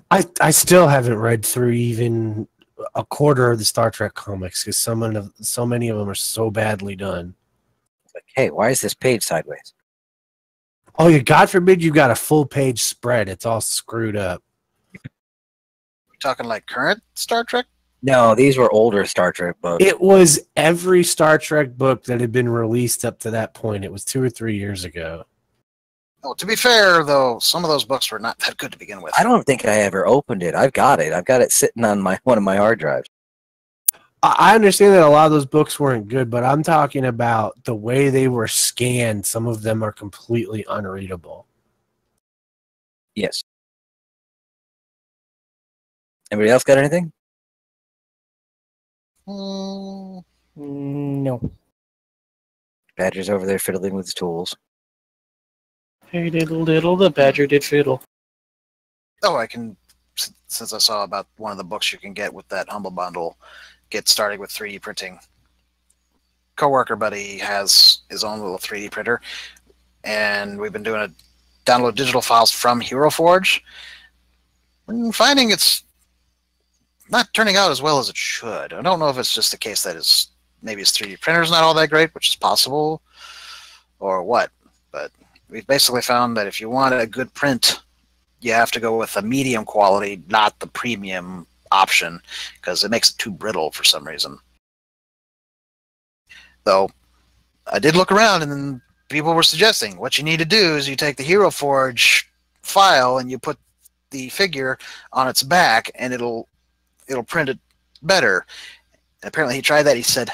I still haven't read through even a quarter of the Star Trek comics because so many of them are so badly done. Like, hey, why is this page sideways? Oh, God forbid you got a full page spread. It's all screwed up. Talking like current Star Trek? No, these were older Star Trek books. It was every Star Trek book that had been released up to that point. It was 2 or 3 years ago. Oh, to be fair, though, some of those books were not that good to begin with. I don't think I ever opened it. I've got it. I've got it sitting on one of my hard drives. I understand that a lot of those books weren't good, but I'm talking about the way they were scanned. Some of them are completely unreadable. Yes. Anybody else got anything? No. Badger's over there fiddling with his tools. Hey, diddle, diddle, the badger did fiddle. Oh, I can, since I saw about one of the books you can get with that Humble Bundle, get started with 3D printing. Coworker buddy has his own little 3D printer, and we've been doing download digital files from Hero Forge. I'm finding it's not turning out as well as it should. I don't know if it's just the case that maybe his 3D printer is not all that great, which is possible, or what. But we've basically found that if you want a good print, you have to go with a medium quality, not the premium option, because it makes it too brittle for some reason. Though, I did look around, and then people were suggesting what you need to do is you take the Hero Forge file and you put the figure on its back, and it'll print it better. And apparently he tried that. He said,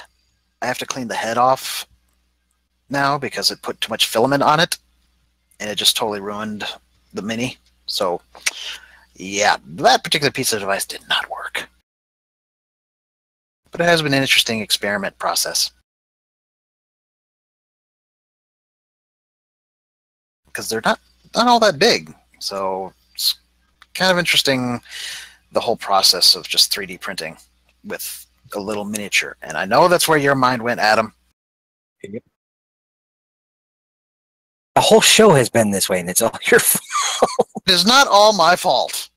I have to clean the head off now because it put too much filament on it, and it just totally ruined the Mini. So, yeah, that particular piece of device did not work. But it has been an interesting experiment process. Because they're not all that big. So it's kind of interesting, the whole process of just 3D printing with a little miniature. And I know that's where your mind went, Adam. Yep. The whole show has been this way, and it's all your fault. It is not all my fault.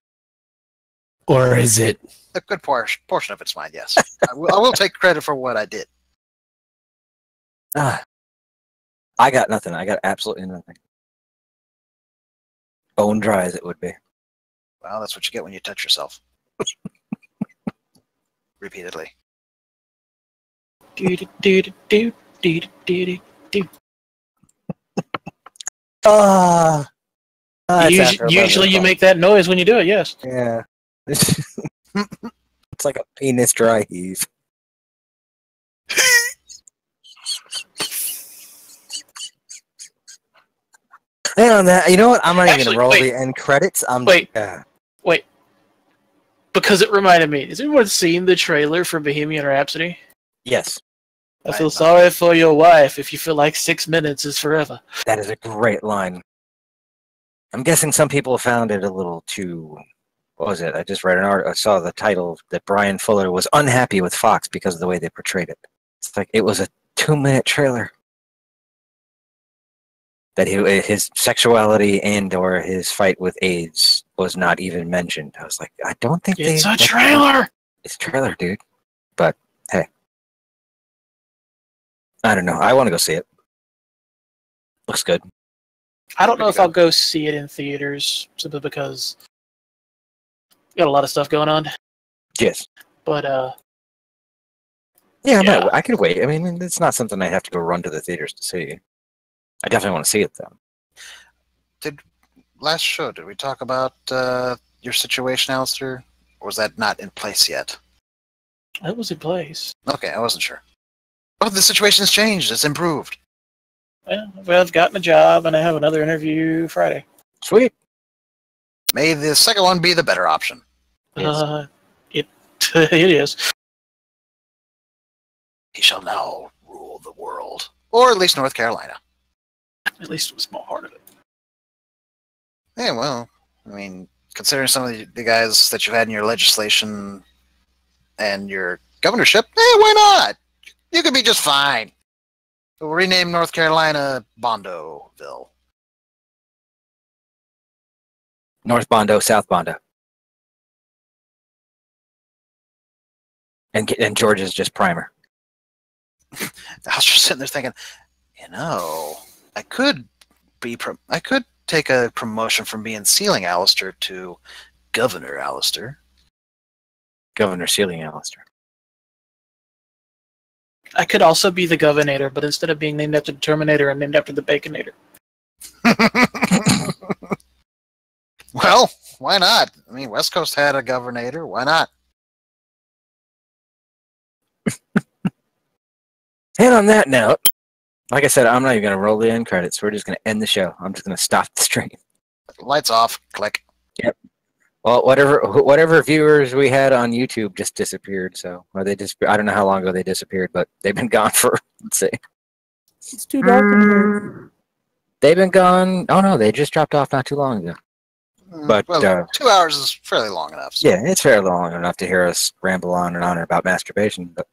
Or is it? A good portion of it's mine, yes. I will take credit for what I did. I got nothing. I got absolutely nothing. Bone dry as it would be. Well, that's what you get when you touch yourself. Repeatedly. Usually you make that noise when you do it, yes. Yeah. It's like a penis dry heave. Hey, on that, you know what? I'm not even going to roll the end credits. Wait. Because it reminded me. Has anyone seen the trailer for Bohemian Rhapsody? Yes. I feel sorry for your wife if you feel like 6 minutes is forever. That is a great line. I'm guessing some people found it a little too... What was it? I just read an article. I saw the title that Brian Fuller was unhappy with Fox because of the way they portrayed it. It's like it was a 2-minute trailer. That his sexuality and or his fight with AIDS was not even mentioned. I was like, I don't think it's a trailer. It's a trailer, dude. But hey, I don't know. I want to go see it. Looks good. I don't know if I'll go see it in theaters simply because got a lot of stuff going on. Yes. But yeah. I could wait. I mean, it's not something I have to go run to the theaters to see. I definitely want to see it, though. Last show, did we talk about your situation, Alistair? Or was that not in place yet? That was in place. Okay, I wasn't sure. Oh, the situation's changed. It's improved. Well, I've gotten a job, and I have another interview Friday. Sweet. May the second one be the better option. Yes. It it is. He shall now rule the world. Or at least North Carolina. At least a small part of it. Yeah, well, I mean, considering some of the guys that you had in your legislation and your governorship, why not? You could be just fine. We'll rename North Carolina Bondoville. North Bondo, South Bondo. And Georgia's just primer. I was just sitting there thinking, I could take a promotion from being Ceiling Alistair to Governor Alistair. Governor Ceiling Alistair. I could also be the Governator, but instead of being named after the Terminator, I'm named after the Baconator. Well, why not? I mean, West Coast had a Governator. Why not? And on that note, like I said, I'm not even going to roll the end credits. We're just going to end the show. I'm just going to stop the stream. Lights off. Click. Yep. Well, whatever viewers we had on YouTube just disappeared. So, or they just, I don't know how long ago they disappeared, but they've been gone for, let's see. It's too dark in here. They've been gone. Oh no, they just dropped off not too long ago. But well, 2 hours is fairly long enough. So. Yeah, it's fairly long enough to hear us ramble on and on about masturbation. But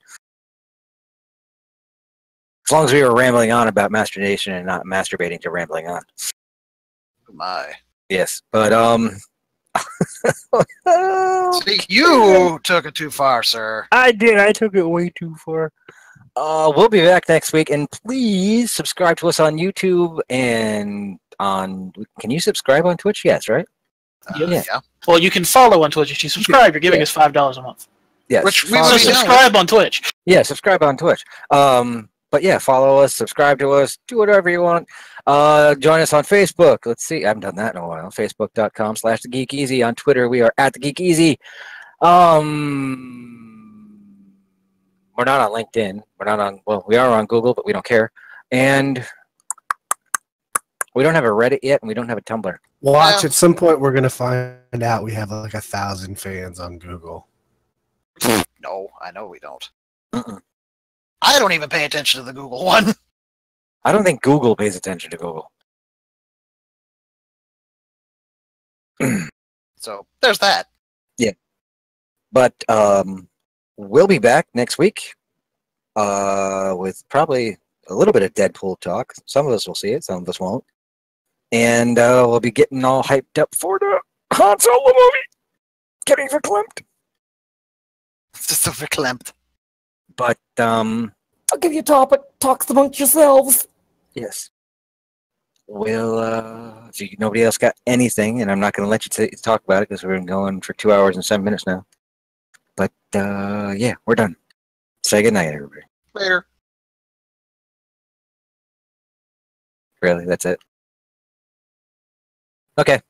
as long as we were rambling on about masturbation and not masturbating to rambling on. Oh my. Yes, but See, you took it too far, sir. I did. I took it way too far. We'll be back next week, and please subscribe to us on YouTube and on. Can you subscribe on Twitch? Yes, right? Yeah. Well, you can follow on Twitch. If you subscribe, you're giving us $5 a month. Yes. Which we follow would So be us. subscribe on Twitch. Yeah, subscribe on Twitch. But yeah, follow us, subscribe to us, do whatever you want. Join us on Facebook. Let's see, I haven't done that in a while. Facebook.com/The Geek EZ. On Twitter, we are at The Geek EZ. We're not on LinkedIn. We're not on. Well, we are on Google, but we don't care. And we don't have a Reddit yet, and we don't have a Tumblr. Watch, at some point we're going to find out we have like 1,000 fans on Google. No, I know we don't. Uh-uh. I don't even pay attention to the Google one. I don't think Google pays attention to Google. So there's that. Yeah. But we'll be back next week with probably a little bit of Deadpool talk. Some of us will see it, some of us won't. And we'll be getting all hyped up for the Han Solo movie. Getting verklempt. Just so verklempt. But I'll give you a topic. Talk amongst yourselves. yes. We'll if nobody else got anything, and I'm not going to let you talk about it because we've been going for 2 hours and 7 minutes now. But yeah, we're done. Say goodnight, everybody. Later. Really, that's it. Okay.